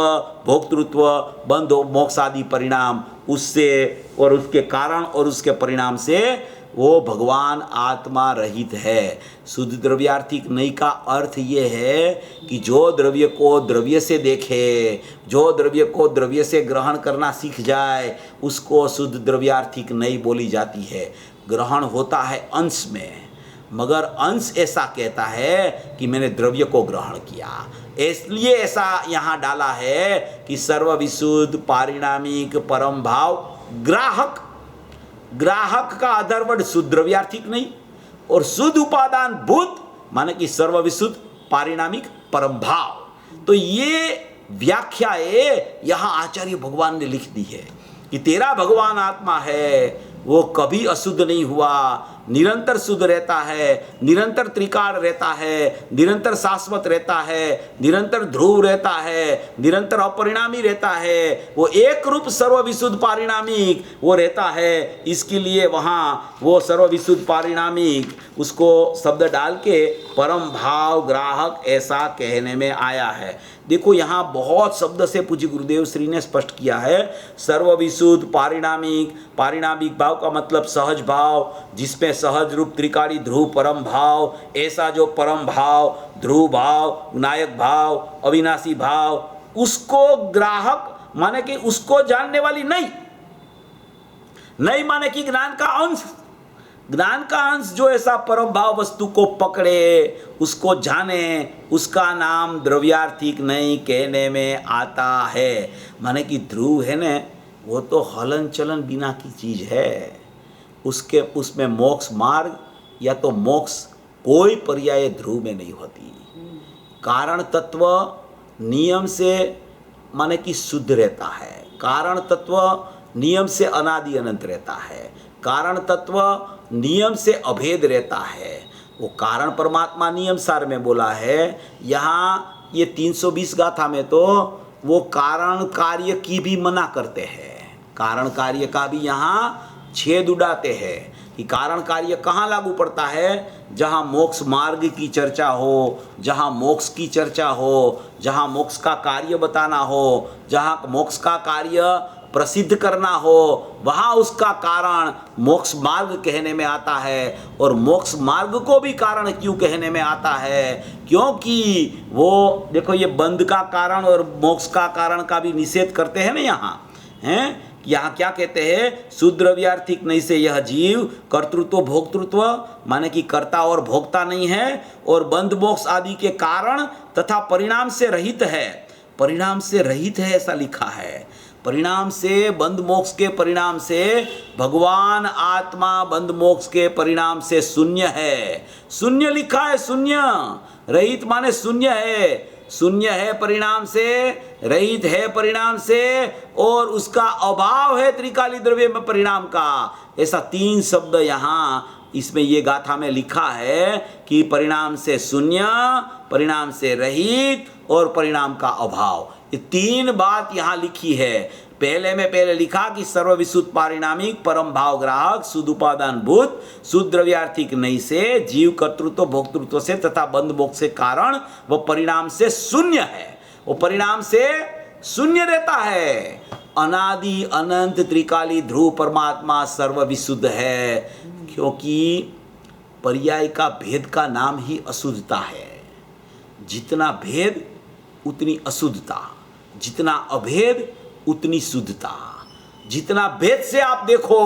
Speaker 1: भोक्तृत्व बंध मोक्ष आदि परिणाम उससे और उसके कारण और उसके परिणाम से वो भगवान आत्मा रहित है। शुद्ध द्रव्यार्थिक नहीं का अर्थ ये है कि जो द्रव्य को द्रव्य से देखे, जो द्रव्य को द्रव्य से ग्रहण करना सीख जाए, उसको शुद्ध द्रव्यार्थिक नहीं बोली जाती है। ग्रहण होता है अंश में,
Speaker 2: मगर अंश ऐसा कहता है कि मैंने द्रव्य को ग्रहण किया। इसलिए ऐसा यहाँ डाला है कि सर्वविशुद्ध पारिणामिक परम भाव ग्राहक। ग्राहक का अधरवड शुद्ध द्रव्यार्थिक नहीं, और शुद्ध उपादान भूत माने कि सर्वविशुद्ध पारिणामिक परम भाव। तो ये व्याख्या यहाँ आचार्य भगवान ने लिख दी है कि तेरा भगवान आत्मा है वो कभी अशुद्ध नहीं हुआ, निरंतर शुद्ध रहता है, निरंतर त्रिकाल रहता है, निरंतर शाश्वत रहता है, निरंतर ध्रुव रहता है, निरंतर अपरिणामी रहता है, वो एक रूप सर्वविशुद्ध पारिणामिक वो रहता है। इसके लिए वहाँ वो सर्वविशुद्ध पारिणामिक उसको शब्द डाल के परम भाव ग्राहक ऐसा कहने में आया है। देखो यहाँ बहुत शब्द से पूज्य गुरुदेव श्री ने स्पष्ट किया है। सर्वविशुद्ध पारिणामिक, पारिणामिक भाव का मतलब सहज भाव, जिसमें सहज रूप त्रिकाली ध्रुव परम भाव, ऐसा जो परम भाव, ध्रुव भाव, नायक भाव, अविनाशी भाव, उसको ग्राहक माने कि उसको जानने वाली नहीं, नहीं माने कि ज्ञान का अंश, ज्ञान का अंश जो ऐसा परम भाव वस्तु को पकड़े, उसको जाने, उसका नाम द्रव्यार्थिक नहीं कहने में आता है। माने कि ध्रुव है न, वो तो हलन चलन बिना की चीज है, उसके उसमें मोक्ष मार्ग या तो मोक्ष कोई पर्याय ध्रुव में नहीं होती। कारण तत्व नियम से माने कि शुद्ध रहता है, कारण तत्व नियम से अनादि अनंत रहता है, कारण तत्व नियम से अभेद रहता है। वो कारण परमात्मा नियम सार में बोला है। यहाँ ये 320 गाथा में तो वो कारण कार्य की भी मना करते हैं, कारण कार्य का भी यहाँ छेद उड़ाते हैं कि कारण कार्य कहाँ लागू पड़ता है, जहाँ मोक्ष मार्ग की चर्चा हो, जहाँ मोक्ष की चर्चा हो, जहाँ मोक्ष का कार्य बताना हो, जहाँ मोक्ष का कार्य प्रसिद्ध करना हो, वहाँ उसका कारण मोक्ष मार्ग कहने में आता है। और मोक्ष मार्ग को भी कारण क्यों कहने में आता है, क्योंकि वो देखो ये बंध का कारण और मोक्ष का कारण का भी निषेध करते हैं ना यहाँ, हैं यहाँ क्या कहते हैं, शुद्ध द्रव्यार्थिक नहीं से यह जीव कर्तृत्व भोक्तृत्व माने कि कर्ता और भोक्ता नहीं है, और बंध मोक्ष आदि के कारण तथा परिणाम से रहित है। परिणाम से रहित है ऐसा लिखा है, परिणाम से बंध मोक्ष के परिणाम से भगवान आत्मा बंध मोक्ष के परिणाम से शून्य है। शून्य लिखा है, शून्य, रहित माने शून्य है, शून्य है परिणाम से, रहित है परिणाम से, और उसका अभाव है त्रिकाली द्रव्य में परिणाम का। ऐसा 3 शब्द यहाँ इसमें ये गाथा में लिखा है कि परिणाम से शून्य, परिणाम से रहित और परिणाम का अभाव, ये 3 बात यहाँ लिखी है। पहले लिखा कि सर्वविशुद्ध पारिणामिक परम भाव ग्राहक शुद्ध उपादान भूत शुद्ध द्रव्यार्थिक नहीं से जीव कर्तृत्व भोक्तृत्व से तथा बंध मोक्ष से कारण वह परिणाम से शून्य है, वो परिणाम से शून्य रहता है। अनादि अनंत त्रिकाली ध्रुव परमात्मा सर्वविशुद्ध है, क्योंकि पर्याय का भेद का नाम ही अशुद्धता है। जितना भेद उतनी अशुद्धता, जितना अभेद उतनी शुद्धता, जितना भेद से आप देखो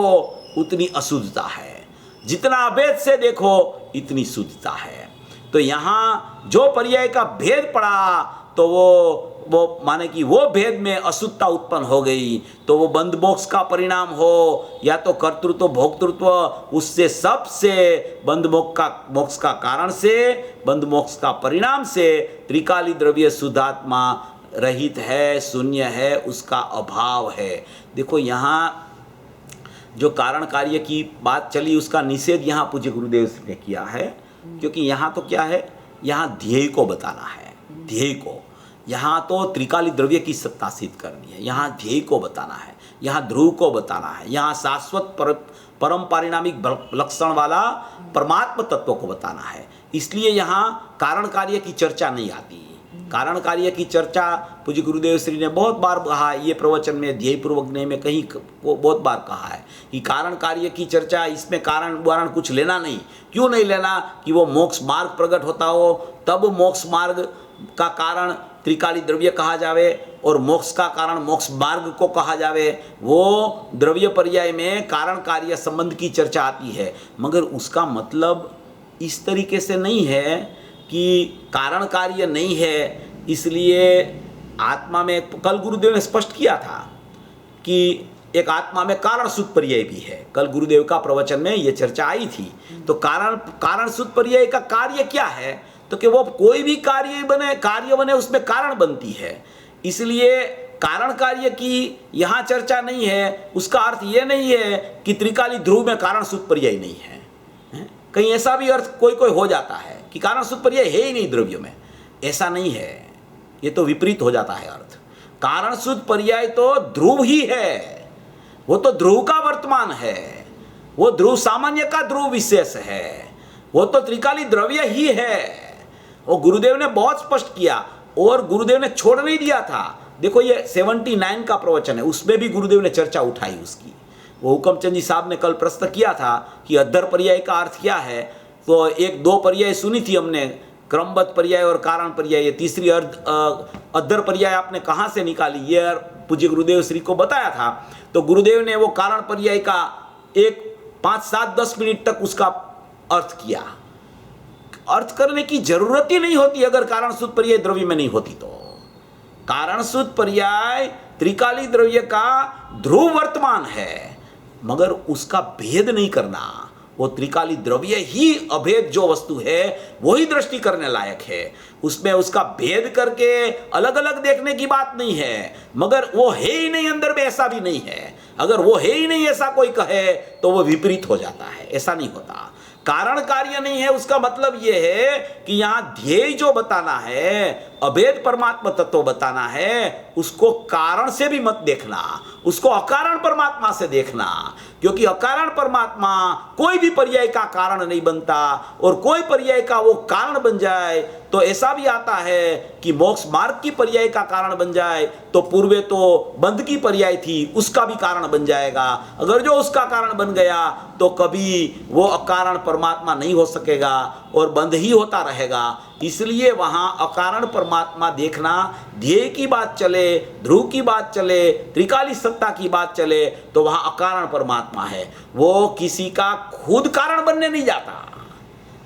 Speaker 2: उतनी अशुद्धता है, जितना अभेद से देखो इतनी शुद्धता है। तो यहाँ जो पर्याय का भेद पड़ा तो वो माने कि वो भेद में अशुद्धता उत्पन्न हो गई, तो वो बंध मोक्ष का परिणाम हो या तो कर्तृत्व भोक्तृत्व, उससे सबसे बंध मोक्ष का कारण से बंध मोक्ष का परिणाम से त्रिकाली द्रव्य शुद्धात्मा रहित है, शून्य है, उसका अभाव है। देखो यहाँ जो कारण कार्य की बात चली उसका निषेध यहाँ पूज्य गुरुदेव ने किया है, क्योंकि यहाँ तो क्या है, यहाँ ध्येय को बताना है, ध्येय को, यहाँ तो त्रिकाली द्रव्य की सत्ता सिद्ध करनी है, यहाँ ध्येय को बताना है, यहाँ ध्रुव को बताना है, यहाँ शाश्वत परम पारिणामिक लक्षण वाला परमात्म तत्व को बताना है। इसलिए यहाँ कारण कार्य की चर्चा नहीं आती। कारण कार्य की चर्चा पूज्य गुरुदेव श्री ने बहुत बार कहा, ये प्रवचन में ध्येय पूर्वक ने में कहीं वो बहुत बार कहा है कि कारण कार्य की चर्चा, इसमें कारण वारण कुछ लेना नहीं। क्यों नहीं लेना, कि वो मोक्ष मार्ग प्रकट होता हो तब मोक्ष मार्ग का कारण त्रिकाली द्रव्य कहा जावे और मोक्ष का कारण मोक्ष मार्ग को कहा जावे। वो द्रव्य पर्याय में कारण कार्य संबंध की चर्चा आती है, मगर उसका मतलब इस तरीके से नहीं है कि कारण कार्य नहीं है, इसलिए आत्मा में कल गुरुदेव ने स्पष्ट किया था कि एक आत्मा में कारण सूत्र पर्याय भी है। कल गुरुदेव का प्रवचन में ये चर्चा आई थी। तो कारण सूत्र पर्याय का कार्य क्या है, तो कि वो कोई भी कार्य बने उसमें कारण बनती है। इसलिए कारण कार्य की यहाँ चर्चा नहीं है। उसका अर्थ ये नहीं है कि त्रिकाली ध्रुव में कारण सूत्र पर्याय नहीं है। कहीं ऐसा भी अर्थ कोई हो जाता है कि कारण सूत्र पर्याय है ही नहीं द्रव्य में, ऐसा नहीं है। ये तो विपरीत हो जाता है अर्थ। कारण सूत्र पर्याय तो ध्रुव ही है, वो तो ध्रुव का वर्तमान है, वो ध्रुव सामान्य का ध्रुव विशेष है, वो तो त्रिकाली द्रव्य ही है। वो गुरुदेव ने बहुत स्पष्ट किया और गुरुदेव ने छोड़ नहीं दिया था। देखो ये 79 का प्रवचन है, उसमें भी गुरुदेव ने चर्चा उठाई उसकी। वो हुकमचंद जी साहब ने कल प्रश्न किया था कि अद्धर पर्याय का अर्थ क्या है, तो एक दो पर्याय सुनी थी हमने, क्रमबद्ध पर्याय और कारण पर्याय। ये तीसरी अद्धर पर्याय आपने कहाँ से निकाली, ये पूज्य गुरुदेव श्री को बताया था। तो गुरुदेव ने वो कारण पर्याय का एक 5, 7, 10 मिनट तक उसका अर्थ किया। अर्थ करने की जरूरत ही नहीं होती अगर कारण सूत्र पर्याय द्रव्य में नहीं होती तो। कारण सूत्र पर्याय त्रिकाली द्रव्य का ध्रुव वर्तमान है, मगर उसका भेद नहीं करना। वो त्रिकाली द्रव्य ही अभेद जो वस्तु है वही दृष्टि करने लायक है। उसमें उसका भेद करके अलग अलग देखने की बात नहीं है, मगर वो है ही नहीं अंदर में, ऐसा भी नहीं है। अगर वो है ही नहीं ऐसा कोई कहे तो वो विपरीत हो जाता है, ऐसा नहीं होता। कारण कार्य नहीं है, उसका मतलब यह है कि यहां ध्येय जो बताना है, अभेद परमात्मा तत्व बताना है, उसको कारण से भी मत देखना, उसको अकारण परमात्मा से देखना। क्योंकि अकारण परमात्मा कोई भी पर्याय का कारण नहीं बनता, और कोई पर्याय का वो कारण बन जाए तो ऐसा भी आता है कि मोक्ष मार्ग की पर्याय का कारण बन जाए तो पूर्वे तो बंध की पर्याय थी उसका भी कारण बन जाएगा। अगर जो उसका कारण बन गया तो कभी वो अकारण परमात्मा नहीं हो सकेगा और बंध ही होता रहेगा। इसलिए वहां अकारण परमात्मा देखना, ध्येय की बात चले, ध्रुव की बात चले, त्रिकाली सत्ता की बात चले, तो वहां अकारण परमात्मा है। वो किसी का खुद कारण बनने नहीं जाता,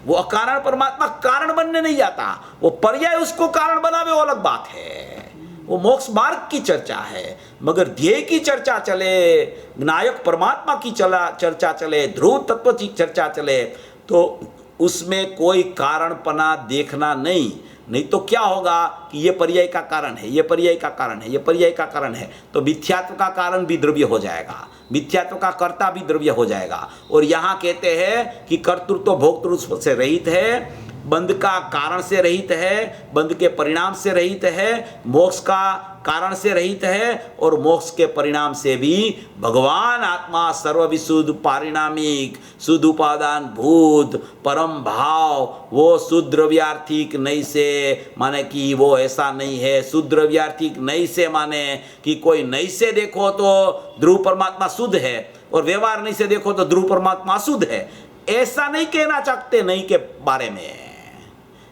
Speaker 2: वो अकारण परमात्मा कारण बनने नहीं जाता। वो पर्याय उसको कारण बनावे वो अलग बात है, वो मोक्ष मार्ग की चर्चा है। मगर ध्येय की चर्चा चले, नायक परमात्मा की चर्चा चले, ध्रुव तत्व की चर्चा चले, तो उसमें कोई कारणपना देखना नहीं तो क्या होगा कि ये पर्याय का कारण है, ये पर्याय का कारण है, ये पर्याय का कारण है, तो मिथ्यात्व का कारण भी द्रव्य हो जाएगा, मिथ्यात्व का कर्ता भी द्रव्य हो जाएगा। और यहाँ कहते हैं कि कर्तृत्व भोक्तृत्व से रहित है, बंध का कारण से रहित है, बंध के परिणाम से रहित है, मोक्ष का कारण से रहित है, और मोक्ष के परिणाम से भी भगवान आत्मा सर्वविशुद्ध पारिणामिक शुद्ध उपादान भूत परम भाव, वो शुद्ध द्रव्यार्थिक नहीं से माने कि वो ऐसा नहीं है। शुद्ध द्रव्यार्थिक नहीं से माने कि कोई नहीं से देखो तो ध्रुव परमात्मा शुद्ध है और व्यवहार नहीं से देखो तो ध्रुव परमात्मा शुद्ध है, ऐसा नहीं कहना चाहते नहीं के बारे में,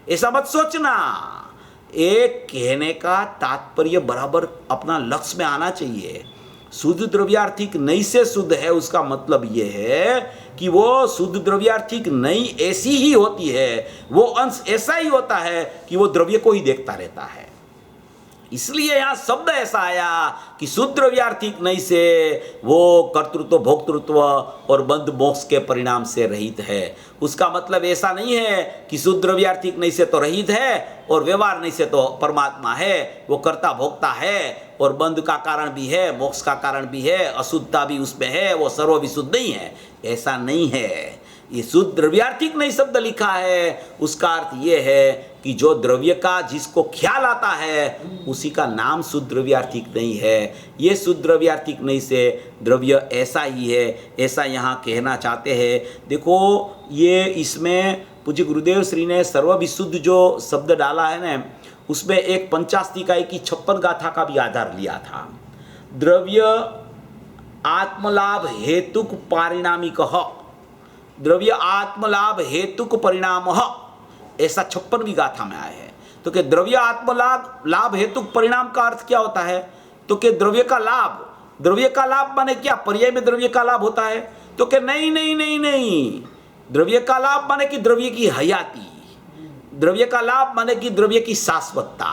Speaker 2: ऐसा मत सोचना। एक कहने का तात्पर्य बराबर अपना लक्ष्य में आना चाहिए। शुद्ध द्रव्यार्थिक नहीं से शुद्ध है, उसका मतलब यह है कि वो शुद्ध द्रव्यार्थिक नहीं ऐसी ही होती है, वो अंश ऐसा ही होता है कि वो द्रव्य को ही देखता रहता है। इसलिए यहां शब्द ऐसा आया कि शुद्ध द्रव्यार्थिक नहीं से वो कर्तृत्व भोक्तृत्व और बंध मोक्ष के परिणाम से रहित है। उसका मतलब ऐसा नहीं है कि शुद्ध द्रव्यार्थिक नहीं से तो रहित है और व्यवहार नहीं से तो परमात्मा है, वो कर्ता भोक्ता है और बंध का कारण भी है, मोक्ष का कारण भी है, अशुद्धता भी उसमें है, वो सर्वविशुद्ध नहीं है, ऐसा नहीं है। ये शुद्ध द्रव्यार्थिक नहीं शब्द लिखा है, उसका अर्थ ये है कि जो द्रव्य का जिसको ख्याल आता है उसी का नाम शुद्ध द्रव्यार्थिक नहीं है। ये शुद्ध द्रव्यार्थिक नहीं से द्रव्य ऐसा ही है, ऐसा यहाँ कहना चाहते हैं। देखो ये इसमें पूज्य गुरुदेव श्री ने सर्वविशुद्ध जो शब्द डाला है ना, उसमें एक पंचास्तिकाई की 56 गाथा का भी आधार लिया था। द्रव्य आत्मलाभ हेतुक पारिणामिक, द्रव्य आत्मलाभ हेतुक परिणाम, ऐसा 56वीं गाथा में आया है। तो कि द्रव्य आत्मलाभ हेतुक परिणाम का अर्थ क्या होता है, तो कि द्रव्य का लाभ माने क्या, पर्याय में द्रव्य का लाभ होता है, तो कि नहीं, द्रव्य का लाभ माने कि द्रव्य की हयाती, द्रव्य का लाभ माने कि द्रव्य की शाश्वतता।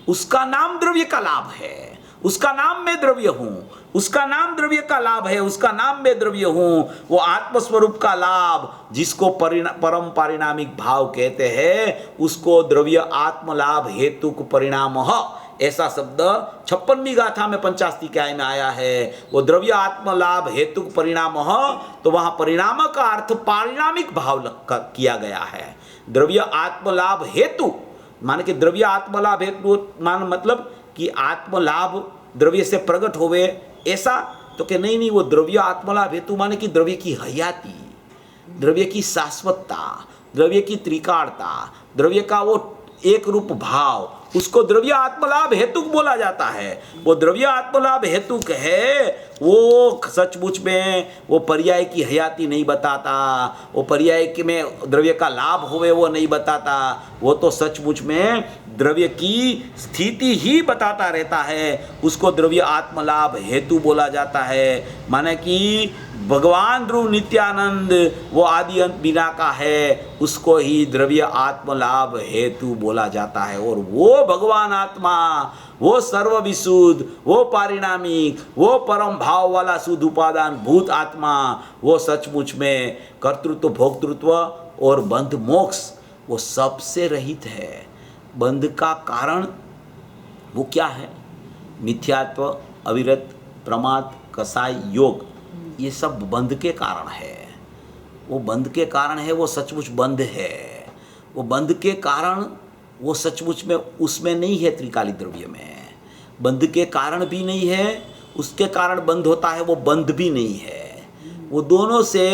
Speaker 2: उसका नाम द्रव्य का लाभ है, उसका नाम मैं द्रव्य हूं, उसका नाम द्रव्य का लाभ है, उसका नाम मैं द्रव्य हूं। वो आत्मस्वरूप का लाभ जिसको परम पारिणामिक भाव कहते हैं, उसको द्रव्य आत्मलाभ हेतुक परिणाम, ऐसा शब्द 56वीं गाथा में 50 में आया है। वो द्रव्य आत्मलाभ हेतुक परिणाम, तो वहां परिणाम का अर्थ पारिणामिक भाव किया गया है। द्रव्य आत्मलाभ हेतु माने कि द्रव्य आत्मलाभ हेतु मान मतलब कि आत्मलाभ द्रव्य से प्रकट होवे ऐसा, तो कि नहीं वो द्रव्य आत्मलाभ हेतु माने कि द्रव्य की हयाती, द्रव्य की शाश्वतता, द्रव्य की त्रिकालता, द्रव्य का वो एक रूप भाव, उसको द्रव्य आत्मलाभ हेतुक बोला जाता है। वो द्रव्य आत्मलाभ हेतुक है, वो सचमुच में वो पर्याय की हयाती नहीं बताता, वो पर्याय के में द्रव्य का लाभ होवे वो नहीं बताता, वो तो सचमुच में द्रव्य की स्थिति ही बताता रहता है। उसको द्रव्य आत्मलाभ हेतु बोला जाता है। माने कि भगवान ध्रुव नित्यानंद वो आदि अंत बिना का है, उसको ही द्रव्य आत्मलाभ हेतु बोला जाता है। और वो भगवान आत्मा, वो सर्व विशुद्ध, वो पारिणामिक, वो परम भाव वाला शुद्ध उपादान भूत आत्मा, वो सचमुच में कर्तृत्व भोक्तृत्व और बंध मोक्ष वो सबसे रहित है। बंध का कारण वो क्या है? मिथ्यात्व, अविरत, प्रमाद, कसाई, योग, ये सब बंध के कारण है। वो बंध के कारण है, वो सचमुच बंध है। वो बंध के कारण वो सचमुच में उसमें नहीं है, त्रिकाली द्रव्य में बंध के कारण भी नहीं है, उसके कारण बंध होता है वो बंध भी नहीं है। वो दोनों से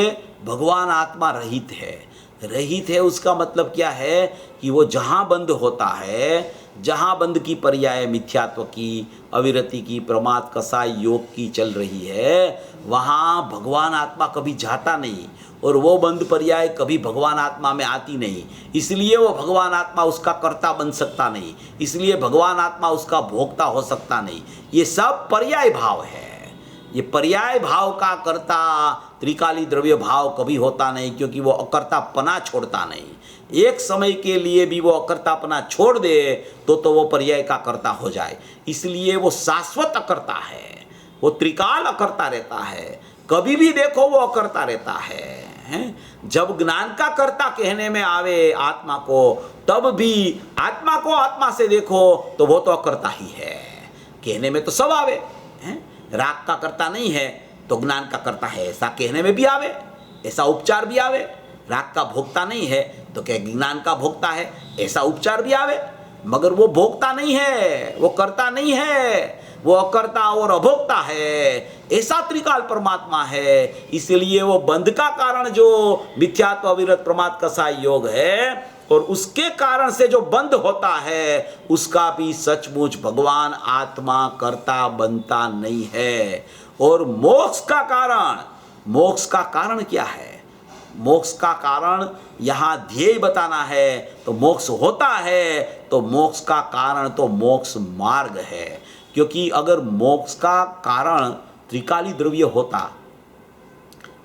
Speaker 2: भगवान आत्मा रहित है। रहित है उसका मतलब क्या है कि वो जहाँ बंध होता है, जहाँ बंध की पर्याय मिथ्यात्व की, अविरति की, प्रमाद, कसाई, योग की चल रही है, वहाँ भगवान आत्मा कभी जाता नहीं, और वो बंध पर्याय कभी भगवान आत्मा में आती नहीं। इसलिए वो भगवान आत्मा उसका कर्ता बन सकता नहीं, इसलिए भगवान आत्मा उसका भोक्ता हो सकता नहीं। ये सब पर्याय भाव है। ये पर्याय भाव का कर्ता त्रिकाली द्रव्य भाव कभी होता नहीं, क्योंकि वो अकर्तापना छोड़ता नहीं। एक समय के लिए भी वो अकर्तापना छोड़ दे तो वो पर्याय का कर्ता हो जाए। इसलिए वो शाश्वत अकर्ता है, वो त्रिकाल अकर्ता रहता है, कभी भी देखो वो अकर्ता रहता है। जब ज्ञान का कर्ता कहने में आवे आत्मा को, तब भी आत्मा को आत्मा से देखो तो वो तो अकर्ता ही है। कहने में तो सब आवे, राग का कर्ता नहीं है तो ज्ञान का कर्ता है, ऐसा कहने में भी आवे, ऐसा उपचार भी आवे। राग का भोक्ता नहीं है तो क्या ज्ञान का भोक्ता है, ऐसा उपचार भी आवे। मगर वो भोक्ता नहीं है, वो कर्ता नहीं है, वो अकर्ता और अभोक्ता है, ऐसा त्रिकाल परमात्मा है। इसलिए वो बंध का कारण जो मिथ्यात्व, अविरत, प्रमाद, कसाई, योग है, और उसके कारण से जो बंध होता है, उसका भी सचमुच भगवान आत्मा कर्ता बनता नहीं है। और मोक्ष का कारण, मोक्ष का कारण क्या है? मोक्ष का कारण यहाँ ध्येय बताना है। तो मोक्ष होता है तो मोक्ष का कारण तो मोक्ष मार्ग है। क्योंकि अगर मोक्ष का कारण त्रिकाली द्रव्य होता,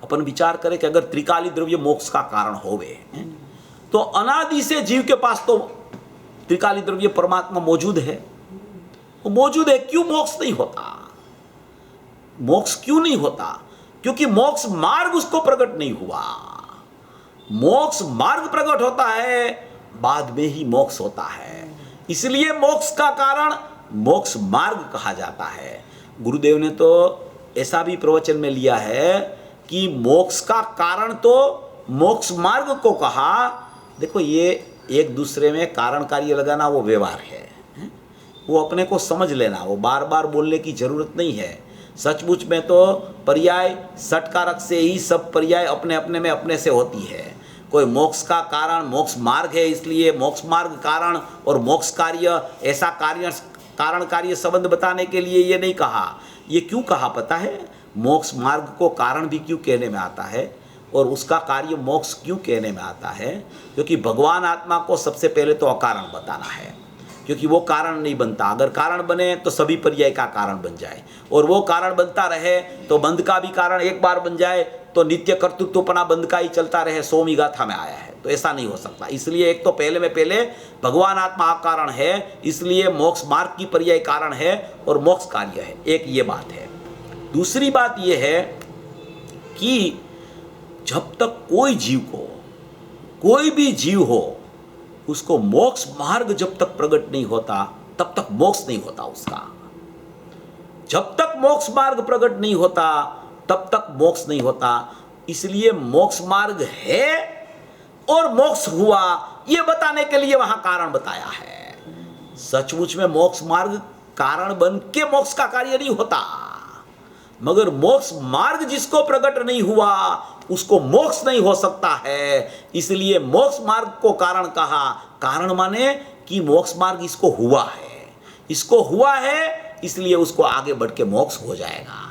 Speaker 2: अपन विचार करें कि अगर त्रिकाली द्रव्य मोक्ष का कारण होवे, तो अनादि से जीव के पास तो त्रिकाली द्रव्य परमात्मा मौजूद है। वो मौजूद है, क्यों मोक्ष नहीं होता? मोक्ष क्यों नहीं होता? क्योंकि मोक्ष मार्ग उसको प्रकट नहीं हुआ। मोक्ष मार्ग प्रकट होता है, बाद में ही मोक्ष होता है। इसलिए मोक्ष का कारण मोक्ष मार्ग कहा जाता है। गुरुदेव ने तो ऐसा भी प्रवचन में लिया है कि मोक्ष का कारण तो मोक्ष मार्ग को कहा। देखो, ये एक दूसरे में कारण कार्य लगाना वो व्यवहार है, वो अपने को समझ लेना, वो बार बार बोलने की जरूरत नहीं है। सचमुच में तो पर्याय षटकारक से ही सब पर्याय अपने अपने में अपने से होती है। कोई मोक्ष का कारण मोक्ष मार्ग है, इसलिए मोक्ष मार्ग कारण और मोक्ष कार्य, ऐसा कार्य कारण कार्य संबंध बताने के लिए ये नहीं कहा। ये क्यों कहा पता है? मोक्ष मार्ग को कारण भी क्यों कहने में आता है और उसका कार्य मोक्ष क्यों कहने में आता है? क्योंकि भगवान आत्मा को सबसे पहले तो अकारण बताना है, क्योंकि वो कारण नहीं बनता। अगर कारण बने तो सभी पर्याय का कारण बन जाए, और वो कारण बनता रहे तो बंध का भी कारण एक बार बन जाए तो नित्य कर्तृत्वपना बंध का ही चलता रहे, सोमी गाथा में आया है, तो ऐसा नहीं हो सकता। इसलिए एक तो पहले भगवान आत्मा कारण है, इसलिए मोक्ष मार्ग की पर्याय कारण है और मोक्ष कार्य है, एक ये बात है। दूसरी बात ये है कि जब तक कोई जीव को, कोई भी जीव हो, उसको मोक्ष मार्ग जब तक प्रकट नहीं होता तब तक मोक्ष नहीं होता उसका। जब तक मोक्ष मार्ग प्रकट नहीं होता तब तक मोक्ष नहीं होता। इसलिए मोक्ष मार्ग है और मोक्ष हुआ, यह बताने के लिए वहां कारण बताया है। सचमुच में मोक्ष मार्ग कारण बन के मोक्ष का कार्य नहीं होता, मगर मोक्ष मार्ग जिसको प्रकट नहीं हुआ उसको मोक्ष नहीं हो सकता है। इसलिए मोक्ष मार्ग को कारण कहा। कारण माने कि मोक्ष मार्ग इसको हुआ है, इसको हुआ है, इसलिए उसको आगे बढ़ के मोक्ष हो जाएगा।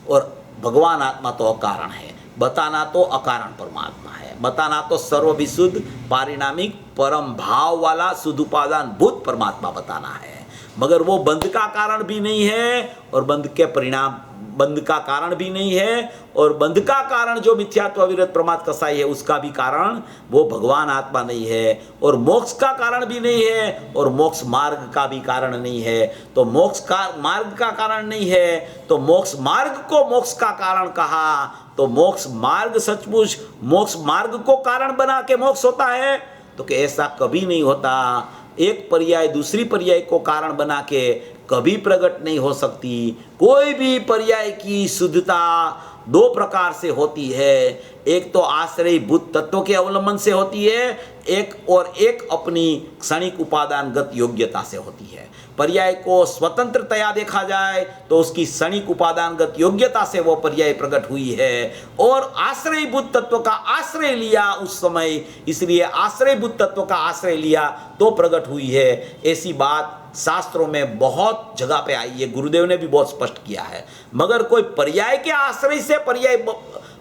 Speaker 2: और भगवान आत्मा तो अकारण है, बताना तो अकारण परमात्मा है, बताना तो सर्वविशुद्ध पारिणामिक परम भाव वाला शुद्ध उपादान भूत परमात्मा बताना है। मगर वो बंध का कारण भी नहीं है और बंध के परिणाम, बंध का कारण भी नहीं है, और बंध का कारण जो मिथ्यात्व विरत प्रमाद कसाई है उसका भी कारण वो भगवान आत्मा नहीं है, और मोक्ष का कारण भी नहीं है और मोक्ष मार्ग का भी कारण नहीं है। तो मोक्ष का मार्ग का कारण नहीं है तो मोक्ष मार्ग को मोक्ष का कारण कहा। तो मोक्ष मार्ग सचमुच मोक्ष मार्ग को कारण बना के मोक्ष होता है, तो कि ऐसा कभी नहीं होता। एक पर्याय दूसरी पर्याय को कारण बना के कभी प्रकट नहीं हो सकती। कोई भी पर्याय की शुद्धता दो प्रकार से होती है, एक तो आश्रय भूत तत्व के अवलंबन से होती है, एक अपनी क्षणिक उपादानगत योग्यता से होती है। पर्याय को स्वतंत्रतया देखा जाए तो उसकी क्षणिक उपादानगत योग्यता से वो पर्याय प्रकट हुई है, और आश्रयभूत तत्व का आश्रय लिया उस समय, इसलिए आश्रयभूत तत्व का आश्रय लिया तो प्रकट हुई है। ऐसी बात शास्त्रों में बहुत जगह पे आई है, गुरुदेव ने भी बहुत स्पष्ट किया है। मगर कोई पर्याय के आश्रय से पर्याय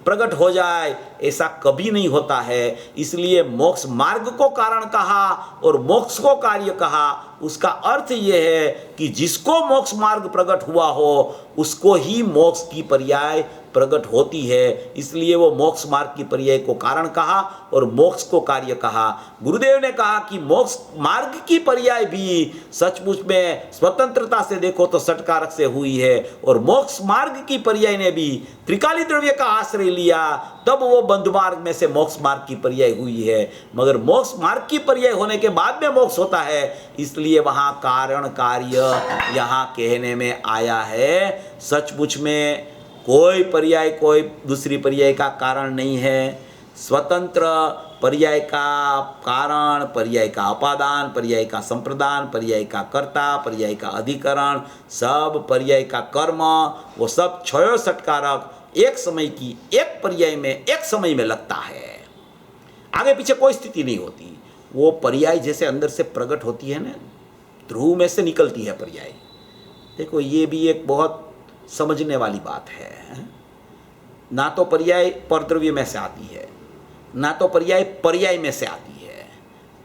Speaker 2: प्रकट हो जाए ऐसा कभी नहीं होता है। इसलिए मोक्ष मार्ग को कारण कहा और मोक्ष को कार्य कहा। उसका अर्थ यह है कि जिसको मोक्ष मार्ग प्रकट हुआ हो उसको ही मोक्ष की पर्याय प्रकट होती है, इसलिए वो मोक्ष मार्ग की पर्याय को कारण कहा और मोक्ष को कार्य कहा। गुरुदेव ने कहा कि मोक्ष मार्ग की पर्याय भी सचमुच में स्वतंत्रता से देखो तो षटकारक से हुई है, और मोक्ष मार्ग की पर्याय ने भी त्रिकाली द्रव्य का आश्रय लिया, तब वो बंध मार्ग में से मोक्ष मार्ग की पर्याय हुई है। मगर मोक्ष मार्ग की पर्याय होने के बाद में मोक्ष होता है, इसलिए वहां कारण कार्य यहाँ कहने में आया है। सचमुच में कोई पर्याय कोई दूसरी पर्याय का कारण नहीं है। स्वतंत्र पर्याय का कारण, पर्याय का अपादान, पर्याय का संप्रदान, पर्याय का कर्ता, पर्याय का अधिकरण, सब पर्याय का कर्म, वो सब छयो षटकारक एक समय की एक पर्याय में एक समय में लगता है। आगे पीछे कोई स्थिति नहीं होती। वो पर्याय जैसे अंदर से प्रकट होती है ना, ध्रुव में से निकलती है पर्याय। देखो ये भी एक बहुत समझने वाली बात है। ना तो पर्याय परद्रव्य में से आती है, ना तो पर्याय पर्याय में से आती है,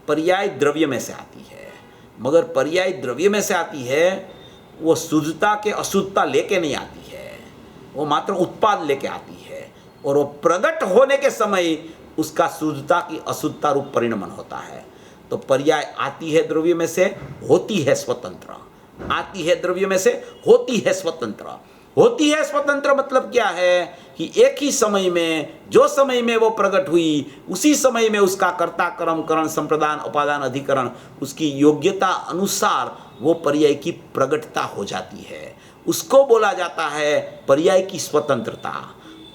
Speaker 2: पर्याय द्रव्य में से आती है। मगर पर्याय द्रव्य में से आती है वो शुद्धता के अशुद्धता लेके नहीं आती है, वो मात्र उत्पाद लेके आती है, और वो प्रकट होने के समय उसका शुद्धता की अशुद्धता रूप परिणमन होता है। तो पर्याय आती है द्रव्य में से, होती है स्वतंत्र, आती है द्रव्य में से, होती है स्वतंत्र। होती है स्वतंत्र मतलब क्या है कि एक ही समय में, जो समय में वो प्रकट हुई उसी समय में उसका कर्ता कर्म करण संप्रदान उपादान अधिकरण उसकी योग्यता अनुसार वो पर्याय की प्रकटता हो जाती है। उसको बोला जाता है पर्याय की स्वतंत्रता।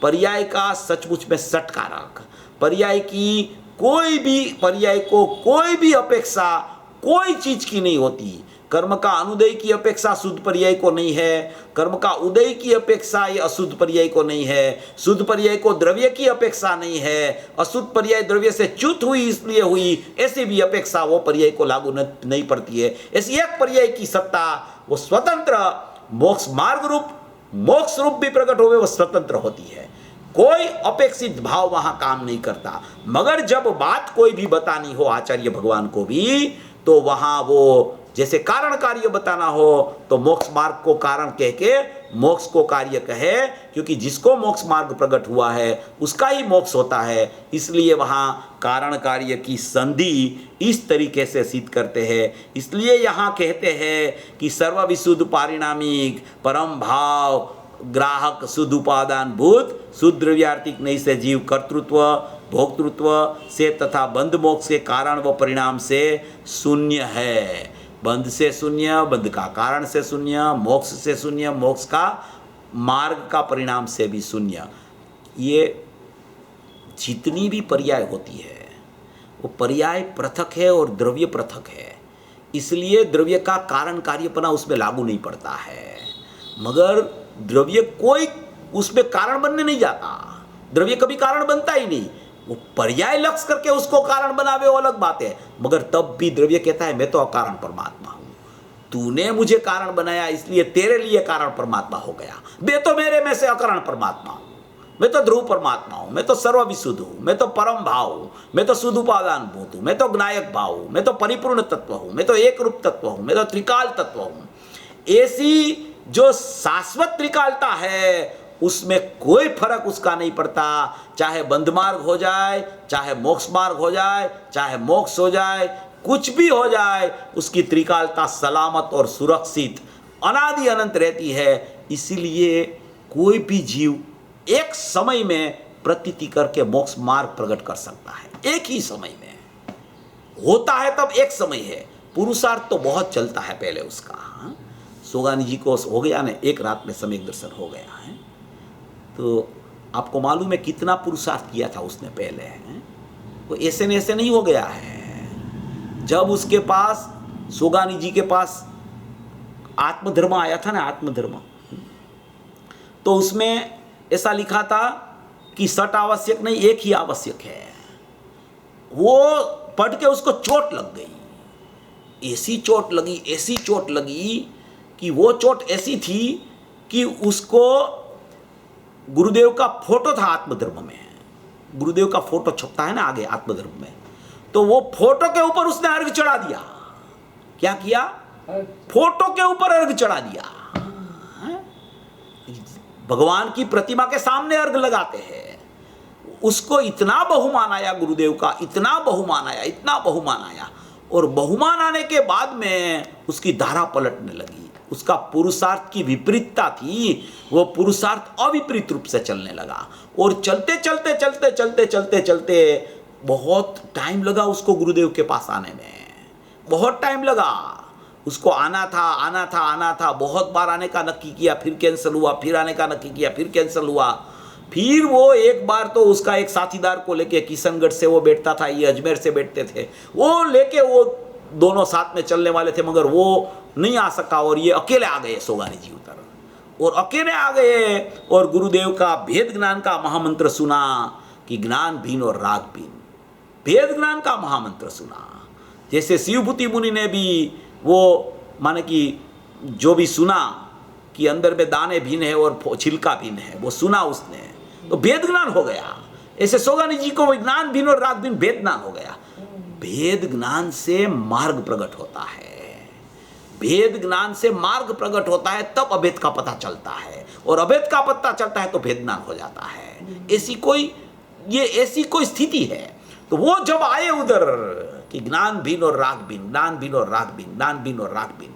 Speaker 2: पर्याय का सचमुच में षटकारक, पर्याय की कोई भी पर्याय को कोई भी अपेक्षा कोई चीज की नहीं होती। कर्म का अनुदय की अपेक्षा शुद्ध पर्याय को नहीं है, कर्म का उदय की अपेक्षा ये अशुद्ध पर्याय को नहीं है, शुद्ध पर्याय को द्रव्य की अपेक्षा नहीं है, अशुद्ध पर्याय द्रव्य से च्युत हुई इसलिए हुई, ऐसी भी अपेक्षा वो पर्याय को लागू नहीं पड़ती है। ऐसी एक पर्याय की सत्ता वो स्वतंत्र मोक्ष मार्ग रूप, मोक्ष रूप भी प्रकट हुए वो स्वतंत्र होती है। कोई अपेक्षित भाव वहां काम नहीं करता। मगर जब बात कोई भी बतानी हो आचार्य भगवान को भी, तो वहां वो जैसे कारण कार्य बताना हो तो मोक्ष मार्ग को कारण कह के मोक्ष को कार्य कहे, क्योंकि जिसको मोक्ष मार्ग प्रकट हुआ है उसका ही मोक्ष होता है। इसलिए वहाँ कारण कार्य की संधि इस तरीके से सिद्ध करते हैं। इसलिए यहाँ कहते हैं कि सर्व विशुद्ध पारिणामिक परम भाव ग्राहक शुद्ध उपादान भूत शुद्ध द्रव्यार्थिक नहीं से जीव कर्तृत्व भोक्तृत्व से तथा बंध मोक्ष के कारण व परिणाम से शून्य है। बंध से शून्य, बंध का कारण से शून्य, मोक्ष से शून्य, मोक्ष का मार्ग का परिणाम से भी शून्य। ये जितनी भी पर्याय होती है वो पर्याय पृथक है और द्रव्य पृथक है, इसलिए द्रव्य का कारण कार्यपना उसमें लागू नहीं पड़ता है। मगर द्रव्य कोई उसमें कारण बनने नहीं जाता, द्रव्य कभी कारण बनता ही नहीं। वो पर्याय लक्ष्य करके उसको कारण बनावे वो अलग बात है, मगर तब भी द्रव्य कहता है मैं तो अकारण परमात्मा हूँ, तूने मुझे कारण बनाया इसलिए तेरे लिए कारण परमात्मा हो गया। मैं तो मेरे में से अकारण परमात्मा हूँ, मैं तो ध्रुव परमात्मा हूँ, मैं तो सर्वविशुद्ध हूँ, मैं तो परम भाव हूँ, मैं तो शुद्ध उपादान भूत हूँ, मैं तो ज्ञायक भाव हूँ, मैं तो परिपूर्ण तत्व हूँ, मैं तो एक रूप तत्व हूँ, मैं तो त्रिकाल तत्व हूँ। ऐसी जो शाश्वत त्रिकालता है उसमें कोई फर्क उसका नहीं पड़ता, चाहे बंध मार्ग हो जाए, चाहे मोक्ष मार्ग हो जाए, चाहे मोक्ष हो जाए, कुछ भी हो जाए, उसकी त्रिकालता सलामत और सुरक्षित अनादि अनंत रहती है। इसीलिए कोई भी जीव एक समय में प्रतीति करके मोक्ष मार्ग प्रकट कर सकता है, एक ही समय में होता है, तब एक समय है। पुरुषार्थ तो बहुत चलता है पहले उसका। सोगानी जी को हो गया ना, एक रात में सम्यक दर्शन हो गया है, तो आपको मालूम है कितना पुरुषार्थ किया था उसने पहले है। वो ऐसे न ऐसे नहीं हो गया है। जब उसके पास सोगानी जी के पास आत्मधर्म आया था ना, आत्मधर्म, तो उसमें ऐसा लिखा था कि सट आवश्यक नहीं, एक ही आवश्यक है। वो पढ़ के उसको चोट लग गई, ऐसी चोट लगी, ऐसी चोट लगी कि वो चोट ऐसी थी कि उसको गुरुदेव का फोटो था आत्मधर्म में, गुरुदेव का फोटो छपता है ना आगे आत्मधर्म में, तो वो फोटो के ऊपर उसने अर्घ चढ़ा दिया। क्या किया? फोटो के ऊपर अर्घ चढ़ा दिया। भगवान की प्रतिमा के सामने अर्घ लगाते हैं। उसको इतना बहुमान आया गुरुदेव का, इतना बहुमान आया, इतना बहुमान आया, और बहुमान आने के बाद में उसकी धारा पलटने लगी। उसका पुरुषार्थ की विपरीतता थी, वो पुरुषार्थ अविपरीत रूप से चलने लगा, और चलते चलते चलते चलते चलते चलते बहुत टाइम लगा उसको गुरुदेव के पास आने में, बहुत टाइम लगा उसको। आना था, बहुत बार आने का नक्की किया, फिर कैंसिल हुआ, फिर आने का नक्की किया, फिर कैंसिल हुआ। फिर वो एक बार तो उसका एक साथीदार को लेके, किशनगढ़ से वो बैठता था, ये अजमेर से बैठते थे, वो लेके वो दोनों साथ में चलने वाले थे, मगर वो नहीं आ सका और ये अकेले आ गए सोगानी जी उतर, और अकेले आ गए और गुरुदेव का भेद ज्ञान का महामंत्र सुना कि ज्ञान भिन्न और राग भिन्न, भेद ज्ञान का महामंत्र सुना। जैसे शिवभूति मुनि ने भी वो माने कि जो भी सुना कि अंदर में दाने भिन्न है और छिलका भिन्न है, वो सुना उसने तो भेद ज्ञान हो गया। ऐसे सोगानी जी को ज्ञान भिन्न और राग भिन्न भेद ज्ञान हो गया। भेद ज्ञान से मार्ग प्रकट होता है, भेद ज्ञान से मार्ग प्रकट होता है, तब अभेद का पता चलता है, और अभेद का पता चलता है तो भेद ज्ञान हो जाता है। ऐसी कोई स्थिति है। तो वो जब आए उधर कि ज्ञान भिन्न और राग भिन्न, ज्ञान भिन्न और राग भिन्न, ज्ञान भिन्न और राग भिन्न,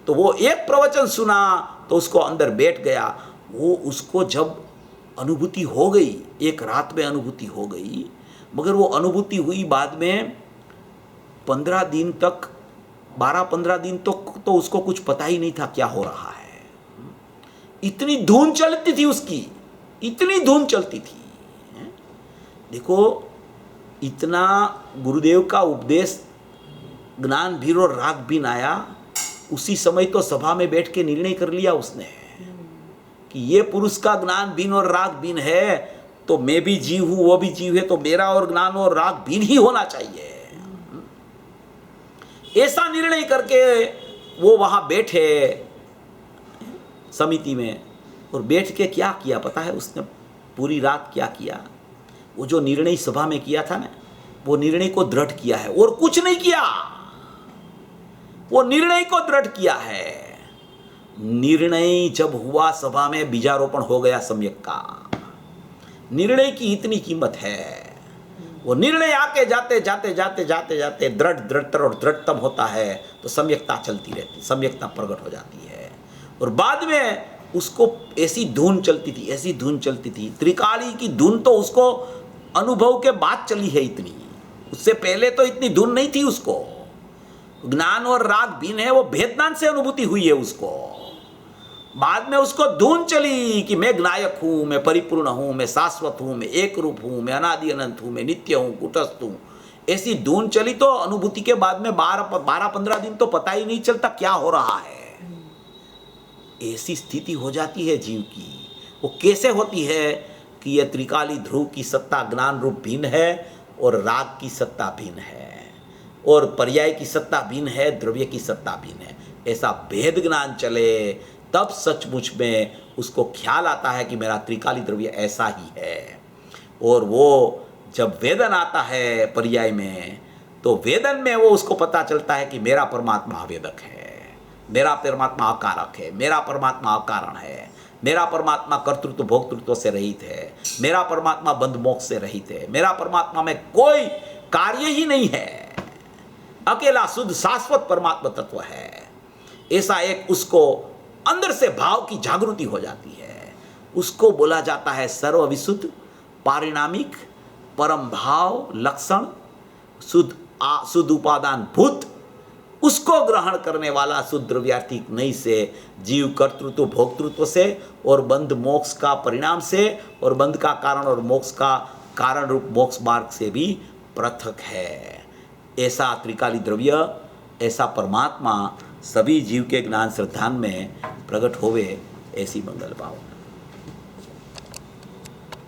Speaker 2: तो वो एक प्रवचन सुना तो उसको अंदर बैठ गया। वो उसको जब अनुभूति हो गई, एक रात में अनुभूति हो गई, मगर वो अनुभूति हुई बाद में 15 दिन तक, 12-15 दिन तक तो उसको कुछ पता ही नहीं था क्या हो रहा है। इतनी धुन चलती थी उसकी, इतनी धुन चलती थी। देखो, इतना गुरुदेव का उपदेश ज्ञान भिन्न और राग भिन्न आया, उसी समय तो सभा में बैठ के निर्णय कर लिया उसने कि ये पुरुष का ज्ञान भिन्न और राग भिन्न है, तो मैं भी जीव हूं, वो भी जीव है, तो मेरा और ज्ञान और राग भिन्न ही होना चाहिए। ऐसा निर्णय करके वो वहां बैठे समिति में, और बैठ के क्या किया पता है उसने? पूरी रात क्या किया? वो जो निर्णय सभा में किया था ना, वो निर्णय को दृढ़ किया है, और कुछ नहीं किया। वो निर्णय को दृढ़ किया है। निर्णय जब हुआ सभा में बीजारोपण हो गया सम्यक का। निर्णय की इतनी कीमत है। वो निर्णय आके जाते जाते जाते जाते जाते दृढ़तर और दृढ़तम होता है तो सम्यकता चलती रहती, सम्यकता प्रकट हो जाती है। और बाद में उसको ऐसी धुन चलती थी, ऐसी धुन चलती थी, त्रिकाली की धुन तो उसको अनुभव के बाद चली है इतनी, उससे पहले तो इतनी धुन नहीं थी उसको। ज्ञान और राग भिन्न है, वो भेदनान से अनुभूति हुई है उसको। बाद में उसको धुन चली कि मैं ज्ञायक हूं, मैं परिपूर्ण हूं, मैं शाश्वत हूं, मैं एक रूप हूं, मैं अनादि अनंत हूं, मैं नित्य हूं, कुटस्थ हूं। ऐसी धुन चली तो अनुभूति के बाद में 12-15 दिन तो पता ही नहीं चलता क्या हो रहा है। ऐसी स्थिति हो जाती है जीव की। वो कैसे होती है कि यह त्रिकाली ध्रुव की सत्ता ज्ञान रूप भिन्न है और राग की सत्ता भिन्न है और पर्याय की सत्ता भिन्न है, द्रव्य की सत्ता भिन्न है। ऐसा भेद ज्ञान चले तब सचमुच में उसको ख्याल आता है कि मेरा त्रिकाली द्रव्य ऐसा ही है। और वो जब वेदन आता है पर्याय में तो वेदन में वो उसको पता चलता है कि मेरा परमात्मा अवेदक है, मेरा परमात्मा अकारक है, मेरा परमात्मा अकारण है, मेरा परमात्मा कर्तृत्व भोक्तृत्व से रहित है, मेरा परमात्मा बंध मोक्ष से रहित है, मेरा परमात्मा में कोई कार्य ही नहीं है, अकेला शुद्ध शाश्वत परमात्मा तत्व है। ऐसा एक उसको अंदर से भाव की जागृति हो जाती है। उसको बोला जाता है सर्वविशुद्ध पारिणामिक परम भाव लक्षण शुद्ध उपादान भूत। उसको ग्रहण करने वाला शुद्ध द्रव्यार्थिक नहीं से जीव कर्तृत्व भोक्तृत्व से और बंध मोक्ष का परिणाम से और बंध का कारण और मोक्ष का कारण रूप मोक्ष मार्ग से भी पृथक है। ऐसा त्रिकाली द्रव्य, ऐसा परमात्मा सभी जीव के ज्ञान श्रद्धान में प्रकट होवे, ऐसी मंगल भावना।